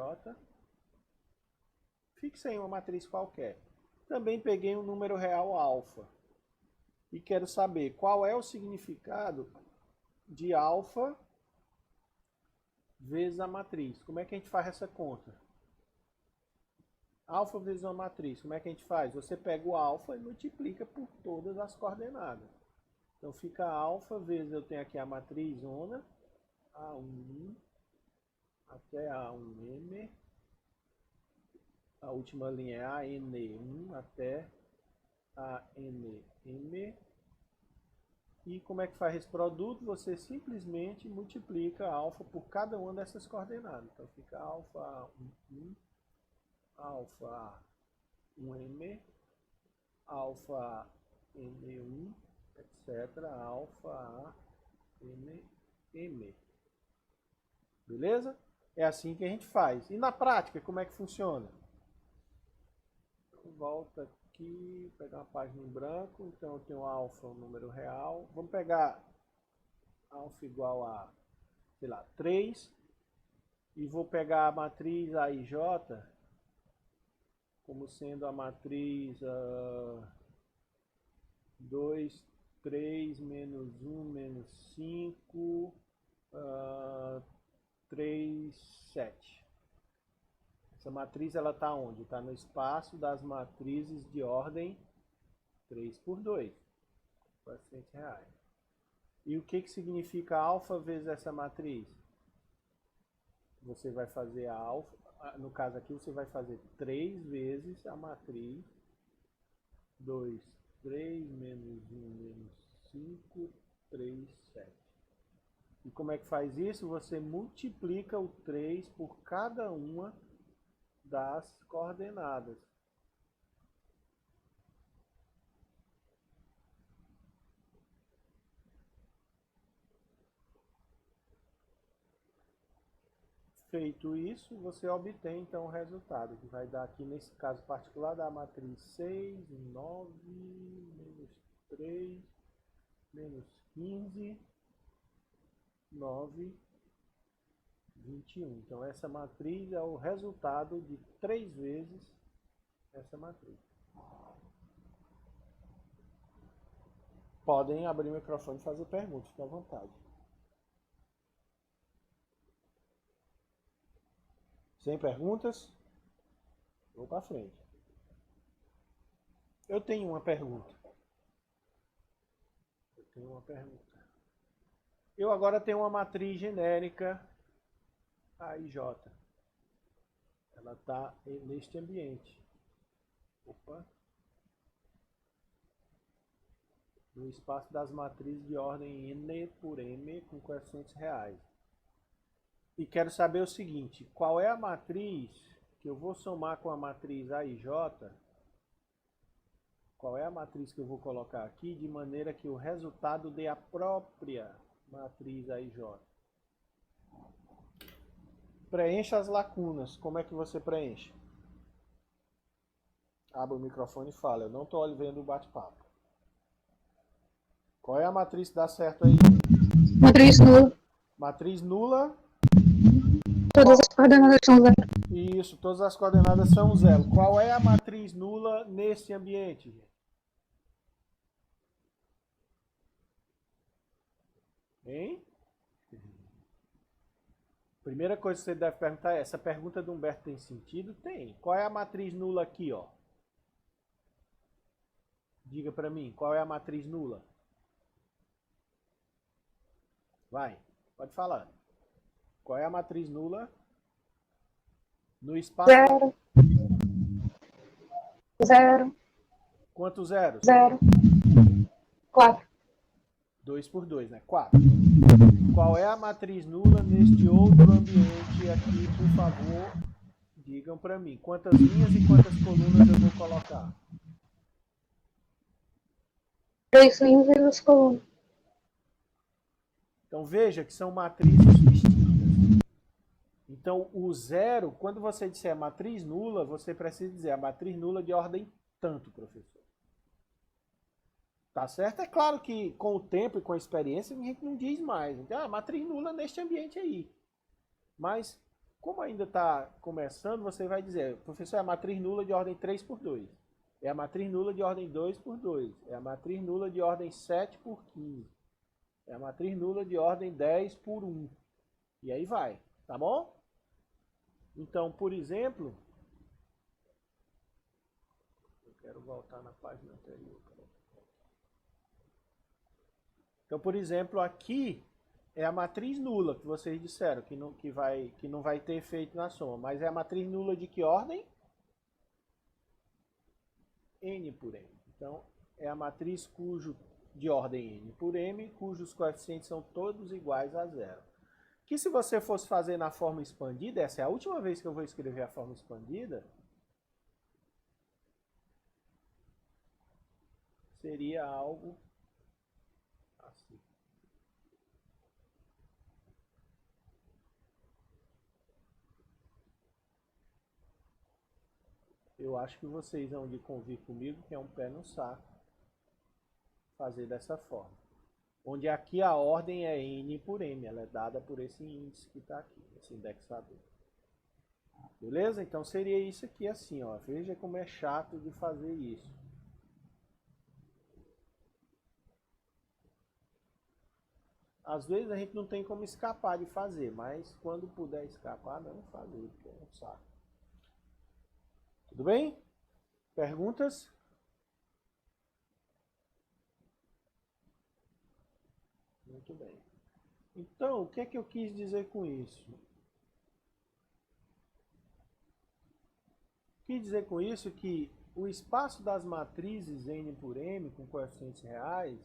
fixei uma matriz qualquer. Também peguei um número real alfa. E quero saber qual é o significado de alfa vezes a matriz. Como é que a gente faz essa conta? Alfa vezes uma matriz. Como é que a gente faz? Você pega o alfa e multiplica por todas as coordenadas. Então fica alfa vezes, eu tenho aqui a matriz zona, A1 até A1M. A última linha é AN1 até ANM. E como é que faz esse produto? Você simplesmente multiplica alfa por cada uma dessas coordenadas. Então fica alfa A1, alfa A1M, alfa N1, etc. Alfa ANM. Beleza? É assim que a gente faz. E na prática, como é que funciona? Volta aqui, pegar uma página em branco. Então eu tenho alfa, um número real. Vamos pegar alfa igual a, sei lá, 3. E vou pegar a matriz AIJ como sendo a matriz 2, 3, menos 1, menos 5, 3, 7. Essa matriz ela está onde? Está no espaço das matrizes de ordem 3 por 2, R$400. E o que significa alfa vezes essa matriz? Você vai fazer a alfa, no caso aqui você vai fazer 3 vezes a matriz 2, 3, menos 1, menos 5, 3, 7. E como é que faz isso? Você multiplica o 3 por cada uma das coordenadas. Feito isso, você obtém então o resultado, que vai dar aqui nesse caso particular da matriz 6, 9, menos 3, menos 15, 9, 21. Então essa matriz é o resultado de 3 vezes essa matriz. Podem abrir o microfone e fazer perguntas, fique à vontade. Sem perguntas? Vou para frente. Eu tenho uma pergunta. Eu agora tenho uma matriz genérica AIJ. Ela está neste ambiente. Opa. No espaço das matrizes de ordem N por M com coeficientes reais. E quero saber o seguinte, qual é a matriz que eu vou somar com a matriz AIJ? Qual é a matriz que eu vou colocar aqui de maneira que o resultado dê a própria matriz AIJ? Preencha as lacunas. Como é que você preenche? Abra o microfone e fala. Eu não estou vendo o bate-papo. Qual é a matriz que dá certo aí? Matriz nula. Matriz nula. Todas as coordenadas são zero. Isso, todas as coordenadas são zero. Qual é a matriz nula nesse ambiente? Hein? Primeira coisa que você deve perguntar é, essa pergunta do Humberto tem sentido? Tem. Qual é a matriz nula aqui, ó? Diga para mim, qual é a matriz nula? Vai, pode falar. Qual é a matriz nula? No espaço... Zero. Zero. Quantos zeros? Zero. 4. 2 por 2, né? 4. Qual é a matriz nula neste outro ambiente aqui, por favor? Digam para mim. Quantas linhas e quantas colunas eu vou colocar? 3 linhas e 2 colunas. Então veja que são matrizes distintas. Então o zero, quando você disser matriz nula, você precisa dizer a matriz nula de ordem tanto, professor. Tá certo? É claro que com o tempo e com a experiência a gente não diz mais. Então, matriz nula neste ambiente aí. Mas como ainda está começando, você vai dizer, professor, é a matriz nula de ordem 3 por 2. É a matriz nula de ordem 2 por 2. É a matriz nula de ordem 7 por 15. É a matriz nula de ordem 10 por 1. E aí vai. Tá bom? Então, por exemplo, eu quero voltar na página anterior. Então, por exemplo, aqui é a matriz nula que vocês disseram que não vai ter efeito na soma, mas é a matriz nula de que ordem? N por M. Então, é a matriz de ordem N por M, cujos coeficientes são todos iguais a zero. Que se você fosse fazer na forma expandida, essa é a última vez que eu vou escrever a forma expandida, seria algo assim. Eu acho que vocês vão de convir comigo que é um pé no saco fazer dessa forma. Onde aqui a ordem é N por M, ela é dada por esse índice que está aqui, esse indexador. Beleza? Então seria isso aqui assim, ó. Veja como é chato de fazer isso. Às vezes a gente não tem como escapar de fazer, mas quando puder escapar, não fazer, porque é um saco. Tudo bem? Perguntas? Muito bem. Então, o que é que eu quis dizer com isso? Quis dizer com isso que o espaço das matrizes N por M com coeficientes reais,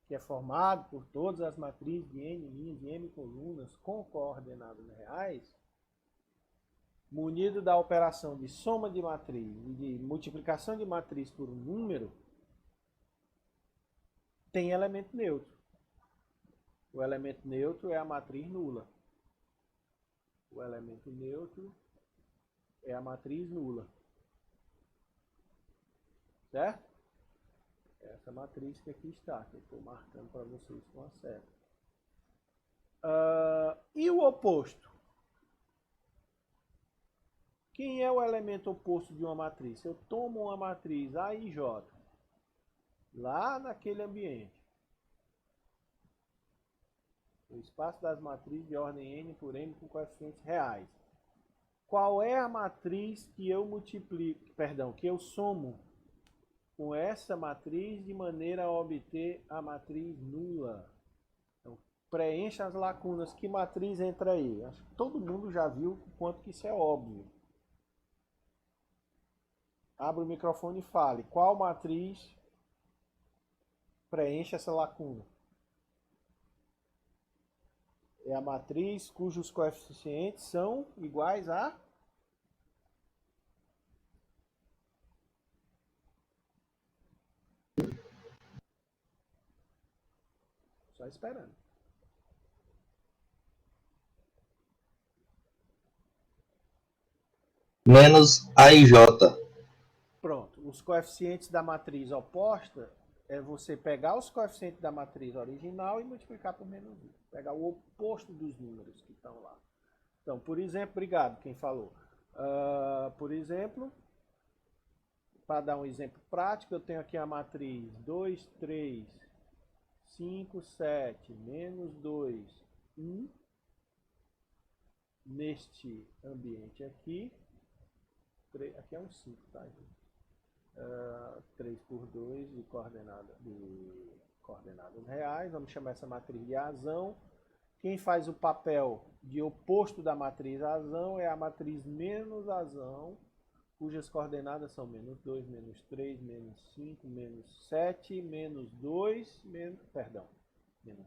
que é formado por todas as matrizes de N linhas e M colunas com coordenadas reais, munido da operação de soma de matriz e de multiplicação de matriz por um número, tem elemento neutro. O elemento neutro é a matriz nula. O elemento neutro é a matriz nula. Certo? Essa matriz que aqui está, que eu estou marcando para vocês com a seta. E o oposto? Quem é o elemento oposto de uma matriz? Eu tomo uma matriz A e J, lá naquele ambiente. O espaço das matrizes de ordem N por M com coeficientes reais. Qual é a matriz que eu que eu somo com essa matriz de maneira a obter a matriz nula? Então, preencha as lacunas. Que matriz entra aí? Acho que todo mundo já viu o quanto que isso é óbvio. Abra o microfone e fale. Qual matriz preenche essa lacuna? É a matriz cujos coeficientes são iguais a... Só esperando. Menos A e J. Pronto. Os coeficientes da matriz oposta é você pegar os coeficientes da matriz original e multiplicar por menos 1. Pegar o oposto dos números que estão lá. Então, por exemplo, obrigado quem falou. Por exemplo, para dar um exemplo prático, eu tenho aqui a matriz 2, 3, 5, 7, menos 2, 1. Neste ambiente aqui. Aqui é um 5, tá, gente? 3 por 2 de coordenadas reais. Vamos chamar essa matriz de razão. Quem faz o papel de oposto da matriz razão é a matriz menos razão, cujas coordenadas são menos 2, menos 3, menos 5, menos 7, menos 2, menos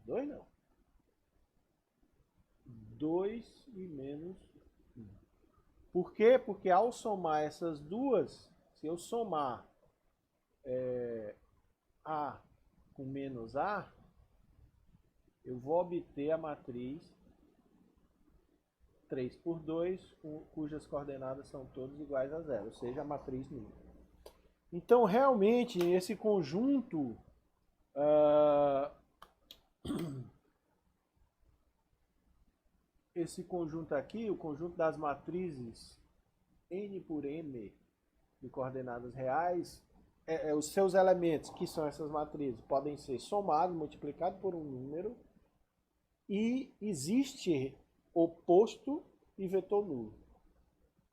2 não. 2 e menos 1. Por quê? Porque ao somar essas duas, se eu somar A com menos A, eu vou obter a matriz 3 por 2, cujas coordenadas são todas iguais a zero, ou seja, a matriz nula. Então, realmente, esse conjunto aqui, o conjunto das matrizes N por M de coordenadas reais, os seus elementos, que são essas matrizes, podem ser somados, multiplicados por um número, e existe oposto e vetor nulo.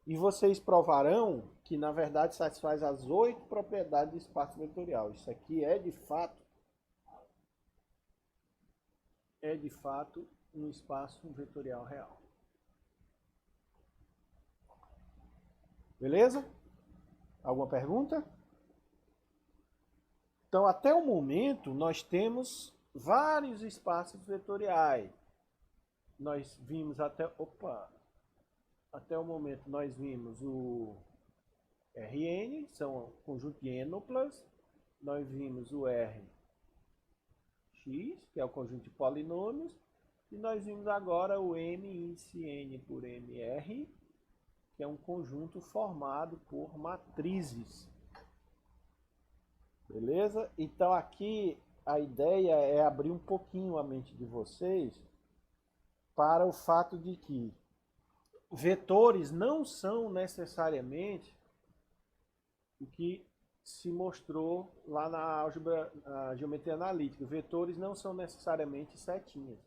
E vocês provarão que, na verdade, satisfaz as 8 propriedades do espaço vetorial. Isso aqui é, de fato, um espaço vetorial real. Beleza? Alguma pergunta? Então, até o momento, nós temos vários espaços vetoriais. Nós vimos até o momento nós vimos o Rn, são um conjunto de ênuplas. Nós vimos o Rx, que é o conjunto de polinômios. E nós vimos agora o M índice N por MR, que é um conjunto formado por matrizes. Beleza? Então aqui a ideia é abrir um pouquinho a mente de vocês para o fato de que vetores não são necessariamente o que se mostrou lá na álgebra, na geometria analítica. Vetores não são necessariamente setinhas.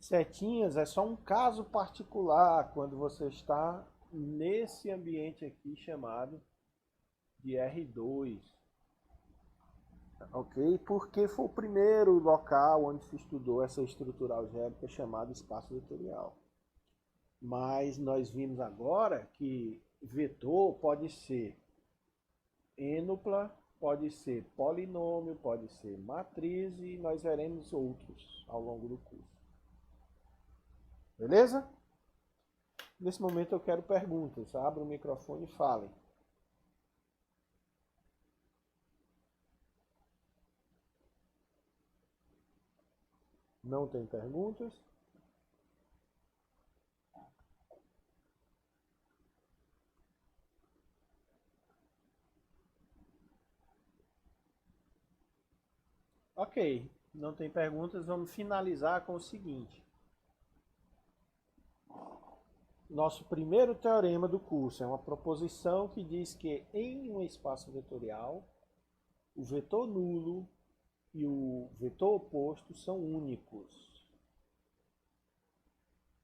Setinhas é só um caso particular quando você está nesse ambiente aqui chamado de R2. Ok? Porque foi o primeiro local onde se estudou essa estrutura algébrica chamada espaço vetorial. Mas nós vimos agora que vetor pode ser ênupla, pode ser polinômio, pode ser matriz e nós veremos outros ao longo do curso. Beleza? Nesse momento eu quero perguntas. Abra o microfone e falem. Não tem perguntas? Ok, não tem perguntas, vamos finalizar com o seguinte. Nosso primeiro teorema do curso é uma proposição que diz que em um espaço vetorial, o vetor nulo e o vetor oposto são únicos.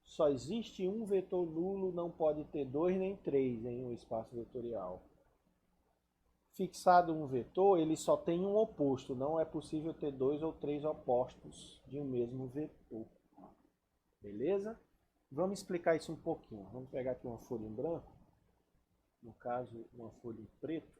Só existe um vetor nulo, não pode ter 2 nem 3 em um espaço vetorial. Fixado um vetor, ele só tem um oposto. Não é possível ter 2 ou 3 opostos de um mesmo vetor. Beleza? Vamos explicar isso um pouquinho. Vamos pegar aqui uma folha em branco. No caso, uma folha em preto.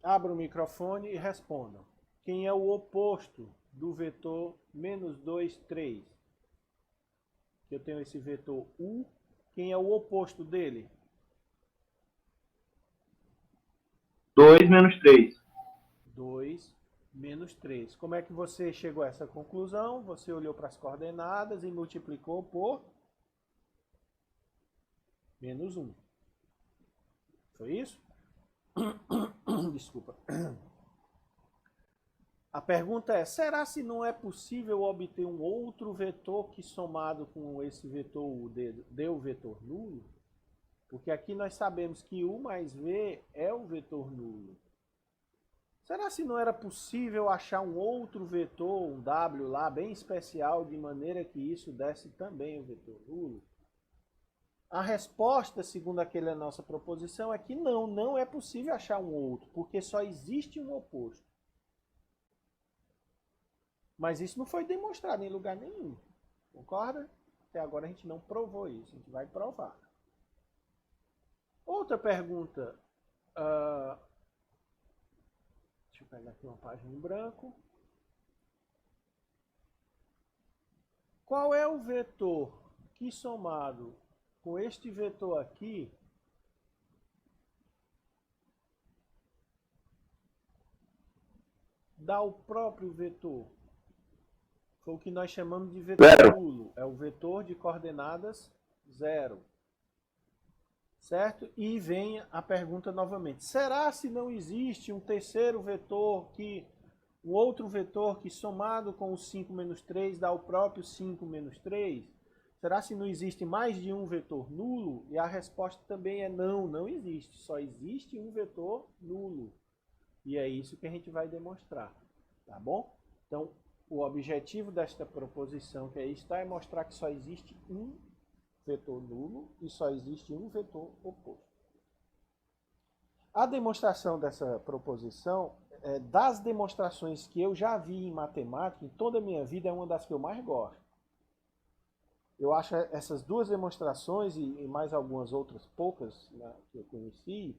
Abra o microfone e respondam. Quem é o oposto do vetor menos 2, 3? Eu tenho esse vetor U. Quem é o oposto dele? 2 menos 3. 2 menos 3. Como é que você chegou a essa conclusão? Você olhou para as coordenadas e multiplicou por menos 1. Foi isso? Desculpa. A pergunta é, será se não é possível obter um outro vetor que somado com esse vetor U dê o vetor nulo? Porque aqui nós sabemos que U mais V é o vetor nulo. Será se não era possível achar um outro vetor, um W lá, bem especial, de maneira que isso desse também o vetor nulo? A resposta, segundo aquela nossa proposição, é que não é possível achar um outro, porque só existe um oposto. Mas isso não foi demonstrado em lugar nenhum. Concorda? Até agora a gente não provou isso, a gente vai provar. Outra pergunta. Deixa eu pegar aqui uma página em branco. Qual é o vetor que somado com este vetor aqui dá o próprio vetor? Foi o que nós chamamos de vetor nulo. É o vetor de coordenadas 0. Certo? E vem a pergunta novamente. Será se não existe um terceiro vetor um outro vetor que somado com o 5 menos 3 dá o próprio 5 menos 3? Será se não existe mais de um vetor nulo? E a resposta também é não, não existe. Só existe um vetor nulo. E é isso que a gente vai demonstrar. Tá bom? Então, o objetivo desta proposição que aí está é mostrar que só existe um vetor nulo e só existe um vetor oposto. A demonstração dessa proposição, das demonstrações que eu já vi em matemática, em toda a minha vida, é uma das que eu mais gosto. Eu acho essas duas demonstrações e mais algumas outras poucas, né, que eu conheci,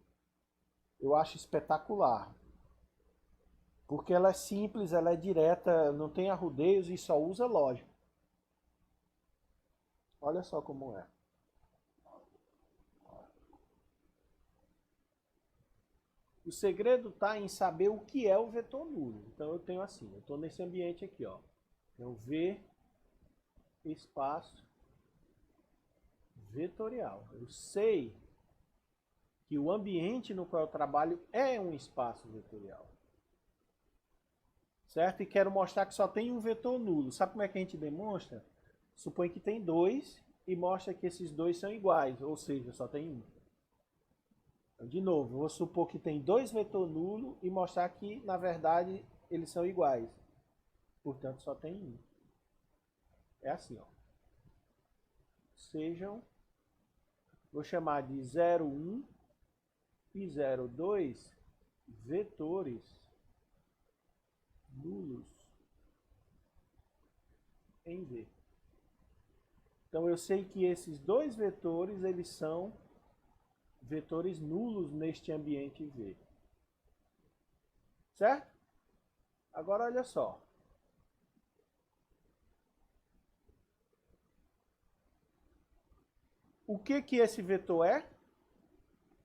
eu acho espetacular. Porque ela é simples, ela é direta, não tem arrudeios e só usa lógica. Olha só como é. O segredo está em saber o que é o vetor nulo. Então eu tenho assim, eu estou nesse ambiente aqui, ó. Então V espaço vetorial. Eu sei que o ambiente no qual eu trabalho é um espaço vetorial. Certo? E quero mostrar que só tem um vetor nulo. Sabe como é que a gente demonstra? Supõe que tem dois e mostra que esses dois são iguais, ou seja, só tem um. Então, de novo, eu vou supor que tem dois vetores nulos e mostrar que, na verdade, eles são iguais. Portanto, só tem um. É assim, ó. Sejam, vou chamar de 0,1 e 0,2 vetores nulos em V. Então eu sei que esses dois vetores, eles são vetores nulos neste ambiente V. Certo? Agora olha só. O que que esse vetor é?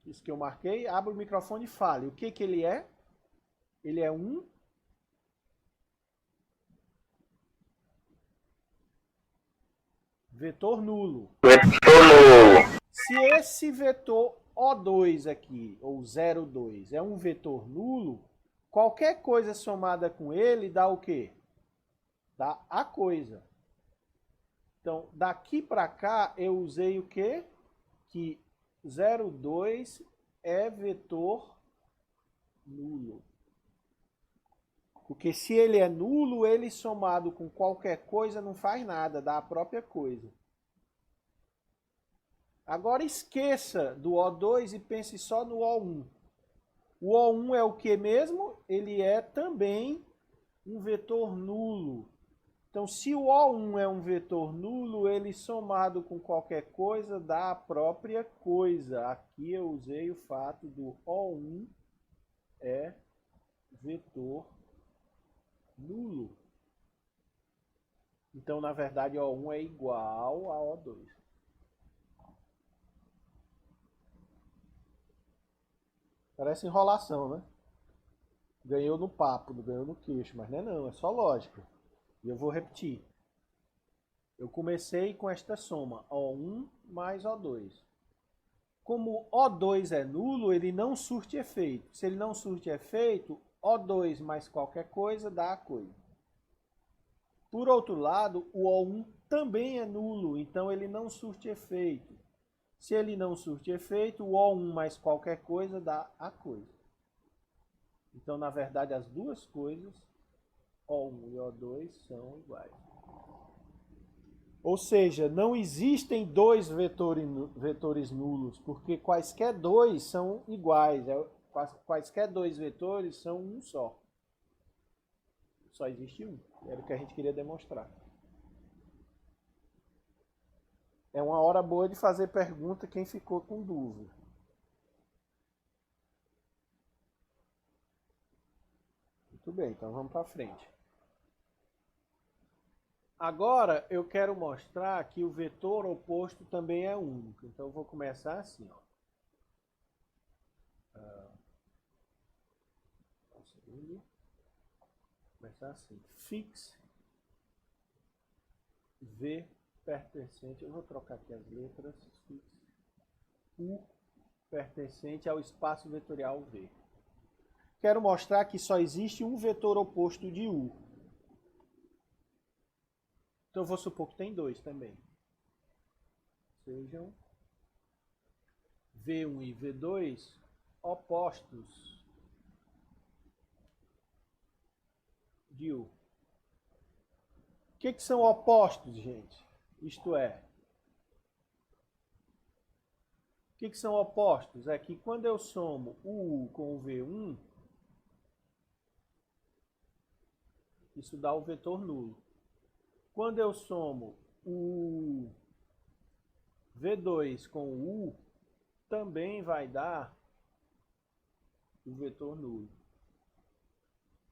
Isso que eu marquei. Abre o microfone e fale. O que que ele é? Ele é um vetor nulo. Se esse vetor O2 aqui, ou 0,2, é um vetor nulo, qualquer coisa somada com ele dá o quê? Dá a coisa. Então, daqui para cá, eu usei o quê? Que 0,2 é vetor nulo. Porque se ele é nulo, ele somado com qualquer coisa não faz nada, dá a própria coisa. Agora esqueça do O2 e pense só no O1. O O1 é o que mesmo? Ele é também um vetor nulo. Então, se o O1 é um vetor nulo, ele somado com qualquer coisa dá a própria coisa. Aqui eu usei o fato do O1 é vetor nulo. Então, na verdade, O1 é igual a O2. Parece enrolação, né? Ganhou no papo, não ganhou no queixo, mas não é não, é só lógica. E eu vou repetir. Eu comecei com esta soma, O1 mais O2. Como O2 é nulo, ele não surte efeito. Se ele não surte efeito, O2 mais qualquer coisa dá a coisa. Por outro lado, o O1 também é nulo, então ele não surte efeito. Se ele não surte efeito, o O1 mais qualquer coisa dá a coisa. Então, na verdade, as duas coisas, O1 e O2, são iguais. Ou seja, não existem dois vetores nulos, porque quaisquer dois são iguais. Quaisquer dois vetores são um só. Só existe um. Era o que a gente queria demonstrar. É uma hora boa de fazer pergunta quem ficou com dúvida. Muito bem, então vamos para frente. Agora eu quero mostrar que o vetor oposto também é único. Então eu vou começar assim, ó. Um segundo. Vou começar assim. Fixe V pertencente, eu vou trocar aqui as letras, U pertencente ao espaço vetorial V. Quero mostrar que só existe um vetor oposto de U. Então eu vou supor que tem dois também. sejam V1 e V2 opostos de U. O que são opostos, gente? Isto é, o que são opostos? É que quando eu somo o U com o V1, isso dá o vetor nulo. Quando eu somo o V2 com o U, também vai dar o vetor nulo.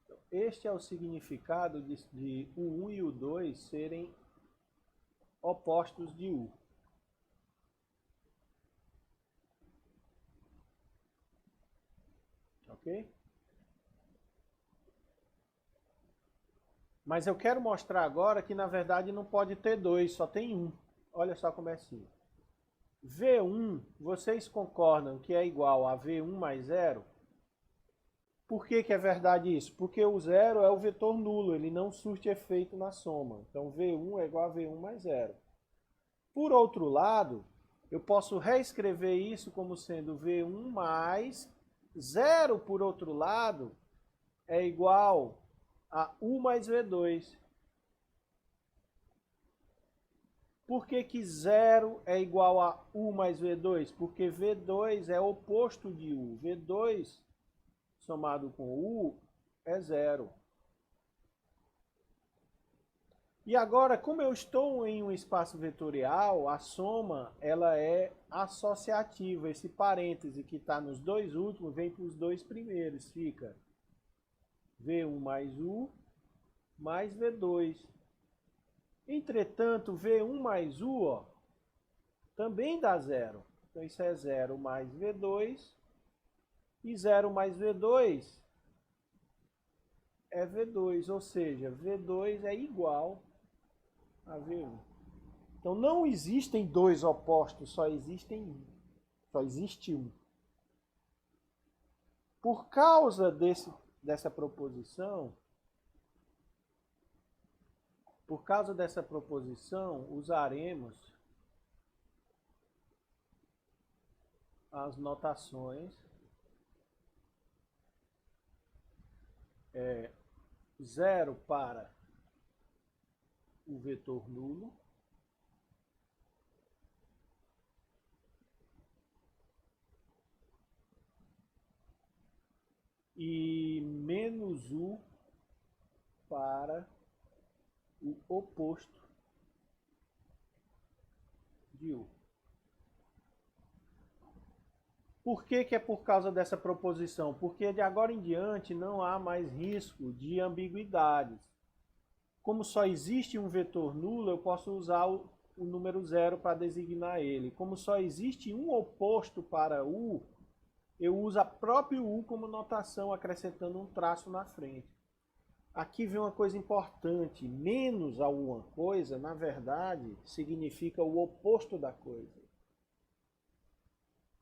Então, este é o significado de o 1 e o 2 serem opostos de U. Ok? Mas eu quero mostrar agora que, na verdade, não pode ter dois, só tem um. Olha só como é assim. V1, vocês concordam que é igual a V1 mais zero? Por que é verdade isso? Porque o zero é o vetor nulo, ele não surte efeito na soma. Então, V1 é igual a V1 mais zero. Por outro lado, eu posso reescrever isso como sendo V1 mais zero, por outro lado, é igual a U mais V2. Por que zero é igual a U mais V2? Porque V2 é oposto de U. V2 somado com U é zero. E agora, como eu estou em um espaço vetorial, a soma ela é associativa. Esse parêntese que está nos dois últimos vem para os dois primeiros. Fica V1 mais U mais V2. Entretanto, V1 mais U ó, também dá zero. Então, isso é 0 mais V2. E 0 mais V2 é V2. Ou seja, V2 é igual a V1. Então, não existem dois opostos, só existe um. Por causa dessa proposição, usaremos as notações 0 para o vetor nulo, e menos U para o oposto de U. Por que é por causa dessa proposição? Porque de agora em diante não há mais risco de ambiguidades. Como só existe um vetor nulo, eu posso usar o número 0 para designar ele. Como só existe um oposto para U, eu uso a própria U como notação, acrescentando um traço na frente. Aqui vem uma coisa importante. Menos alguma coisa, na verdade, significa o oposto da coisa.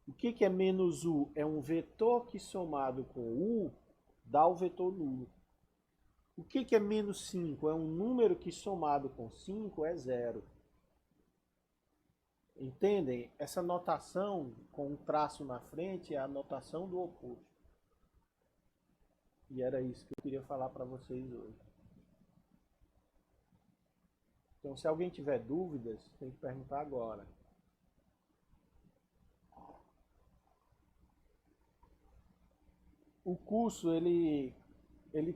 O que é menos U? É um vetor que somado com U dá o vetor nulo. O que é menos 5? É um número que somado com 5 é zero. Entendem? Essa notação com um traço na frente é a notação do oposto. E era isso que eu queria falar para vocês hoje. Então, se alguém tiver dúvidas, tem que perguntar agora. O curso, ele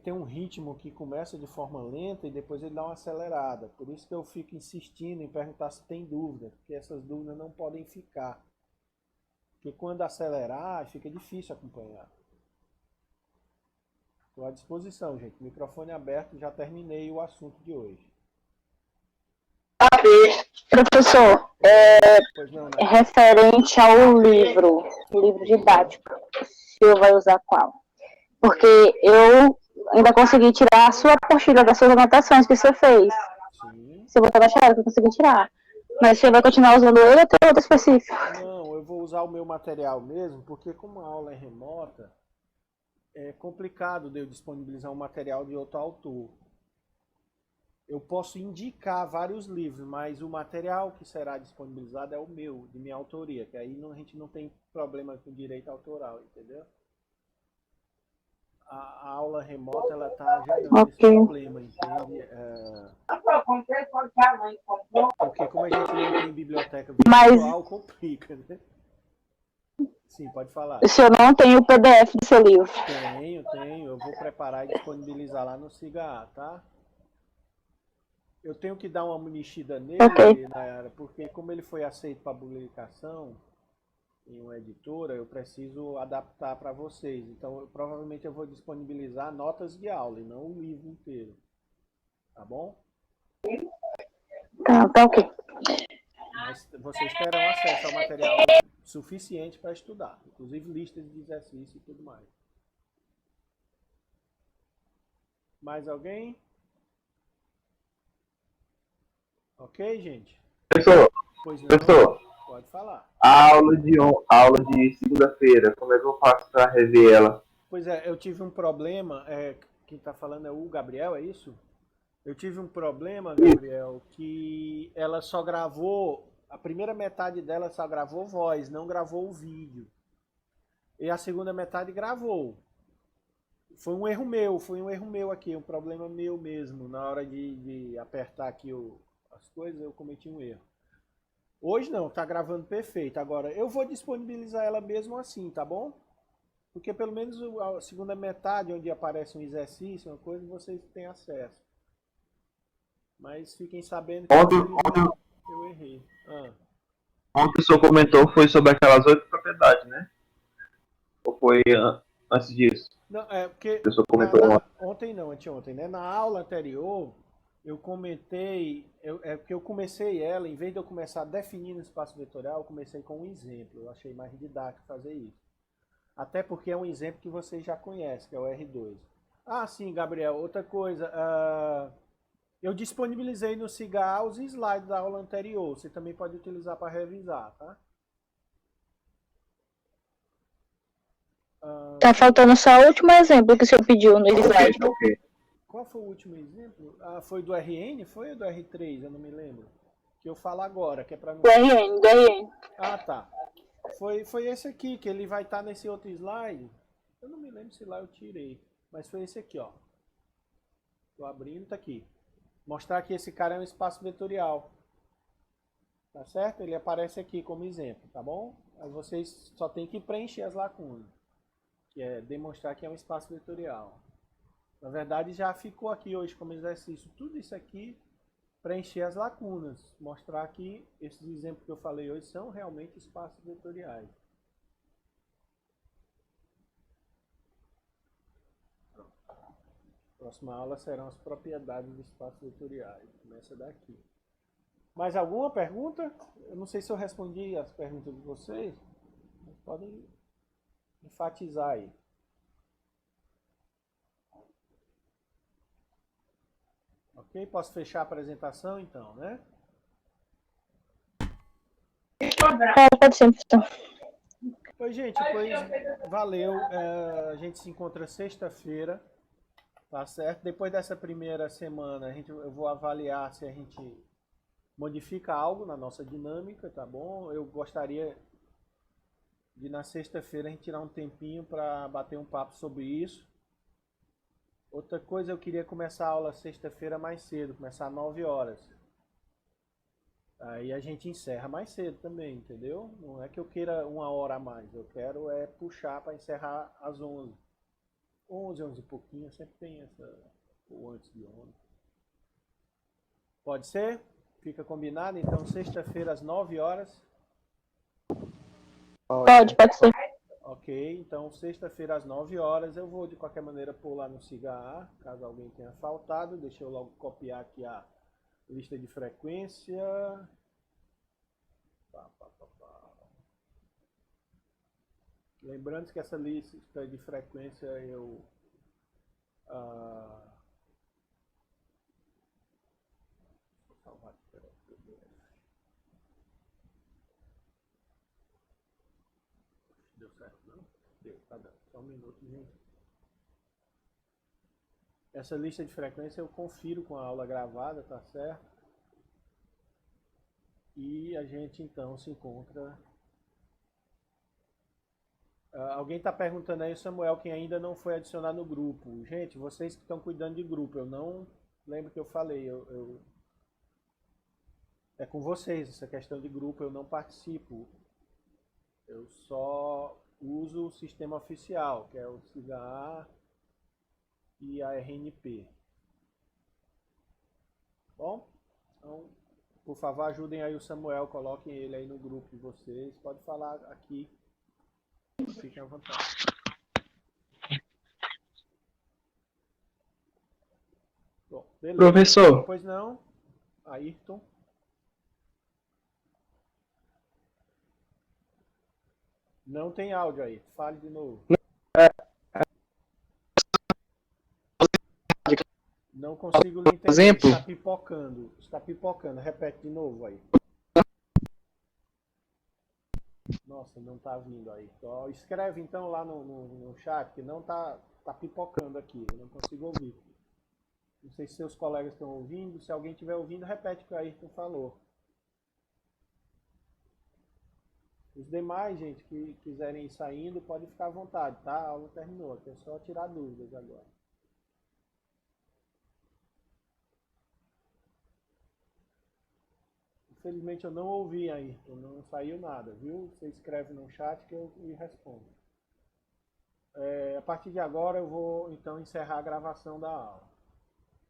tem um ritmo que começa de forma lenta e depois ele dá uma acelerada. Por isso que eu fico insistindo em perguntar se tem dúvida, porque essas dúvidas não podem ficar. Porque quando acelerar, fica difícil acompanhar. Estou à disposição, gente. Microfone aberto, já terminei o assunto de hoje. Professor, Pois não, né? referente ao livro didático, o senhor vai usar qual? Porque eu ainda consegui tirar a sua apostila das suas anotações que você fez. Sim. Você botou na xerox, eu consegui tirar. Mas você vai continuar usando ele ou tem outro específico? Não, eu vou usar o meu material mesmo, porque como a aula é remota, é complicado de eu disponibilizar um material de outro autor. Eu posso indicar vários livros, mas o material que será disponibilizado é o meu, de minha autoria, que aí a gente não tem problema com direito autoral, entendeu? A aula remota, ela tá gerando esse Ok. problema, entende? Porque como a gente não tem biblioteca Mas virtual, complica, né? Sim, pode falar. se eu não tenho o PDF do seu livro. Tenho. Eu vou preparar e disponibilizar lá no SIGA, tá? Eu tenho que dar uma mexida nele, Ok. Nayara, porque como ele foi aceito para publicação em uma editora, eu preciso adaptar para vocês. Então, provavelmente eu vou disponibilizar notas de aula e não o livro inteiro. Tá bom? Tá ok. Mas vocês terão acesso ao material suficiente para estudar, inclusive listas de exercício e tudo mais. Mais alguém? Ok, gente? Professor, Pois não, professor, pode falar. aula de segunda-feira, como é que eu faço para rever ela? Pois é, eu tive um problema, quem está falando é o Gabriel, é isso? Eu tive um problema, Gabriel, que ela só gravou, a primeira metade dela só gravou voz, não gravou o vídeo. E a segunda metade gravou. Foi um erro meu aqui, um problema meu mesmo. Na hora de apertar aqui as coisas, eu cometi um erro. Hoje não, tá gravando perfeito. Agora, eu vou disponibilizar ela mesmo assim, tá bom? Porque pelo menos a segunda metade, onde aparece um exercício, uma coisa, vocês têm acesso. Mas fiquem sabendo que eu errei. Ontem o senhor comentou foi sobre aquelas 8 propriedades, né? Ou foi antes disso? Não, é porque O senhor comentou ontem. ontem não, anteontem, né? Na aula anterior, eu comentei, porque eu comecei ela, em vez de eu começar definindo o espaço vetorial, eu comecei com um exemplo. Eu achei mais didático fazer isso. Até porque é um exemplo que vocês já conhecem, que é o R2. Ah, sim, Gabriel, outra coisa. Eu disponibilizei no SIGA os slides da aula anterior. Você também pode utilizar para revisar, tá? Tá faltando só o último exemplo que o senhor pediu no slide. Ok. Qual foi o último exemplo? Foi do RN? Foi ou do R3? Eu não me lembro. Que eu falo agora, que é para não... Do RN. Ah, tá. Foi esse aqui, que ele vai estar nesse outro slide. Eu não me lembro se lá eu tirei. Mas foi esse aqui, ó. Tô abrindo, tá aqui. Mostrar que esse cara é um espaço vetorial. Tá certo? Ele aparece aqui como exemplo, tá bom? Aí vocês só tem que preencher as lacunas. Que é demonstrar que é um espaço vetorial. Na verdade, já ficou aqui hoje como exercício tudo isso aqui, preencher as lacunas, mostrar que esses exemplos que eu falei hoje são realmente espaços vetoriais. Próxima aula serão as propriedades de espaços vetoriais. Começa daqui. Mais alguma pergunta? Eu não sei se eu respondi as perguntas de vocês. Mas podem enfatizar aí. Ok? Posso fechar a apresentação então, né? Pode ser, professor. Oi, gente, pois valeu. A gente se encontra sexta-feira, tá certo? Depois dessa primeira semana, eu vou avaliar se a gente modifica algo na nossa dinâmica, tá bom? Eu gostaria de na sexta-feira a gente tirar um tempinho para bater um papo sobre isso. Outra coisa, eu queria começar a aula sexta-feira mais cedo, começar às 9 horas. Aí a gente encerra mais cedo também, entendeu? Não é que eu queira uma hora a mais, eu quero puxar para encerrar às 11. 11 e pouquinho, sempre tem essa, ou antes de 11. Pode ser? Fica combinado? Então, sexta-feira às 9 horas. Pode ser. Ok, então sexta-feira às 9 horas eu vou de qualquer maneira pôr lá no SIGA, caso alguém tenha faltado. Deixa eu logo copiar aqui a lista de frequência. Lembrando que essa lista de frequência eu vou salvar aqui, peraí. Deu certo, não? Deu, tá dando. Só um minuto, gente. Essa lista de frequência eu confiro com a aula gravada, tá certo? E a gente então se encontra. Alguém está perguntando aí, Samuel, quem ainda não foi adicionado no grupo. Gente, vocês que estão cuidando de grupo, eu não lembro que eu falei, é com vocês essa questão de grupo, eu não participo. Eu só uso o sistema oficial, que é o SIGA e a RNP. Bom, então, por favor, ajudem aí o Samuel, coloquem ele aí no grupo de vocês. Pode falar aqui, fiquem à vontade. Bom, beleza. Professor. Pois não, Ayrton. Não tem áudio aí, fale de novo. Não consigo lhe entender, Exemplo. está pipocando, repete de novo aí. Nossa, não está vindo aí. Então, escreve então lá no chat, que não tá pipocando aqui, eu não consigo ouvir. Não sei se seus colegas estão ouvindo, se alguém estiver ouvindo, repete o que o Ayrton falou. Os demais, gente, que quiserem ir saindo, podem ficar à vontade, tá? A aula terminou, aqui é só tirar dúvidas agora. Infelizmente eu não ouvi aí, não saiu nada, viu? Você escreve no chat que eu lhe respondo. A partir de agora eu vou então encerrar a gravação da aula.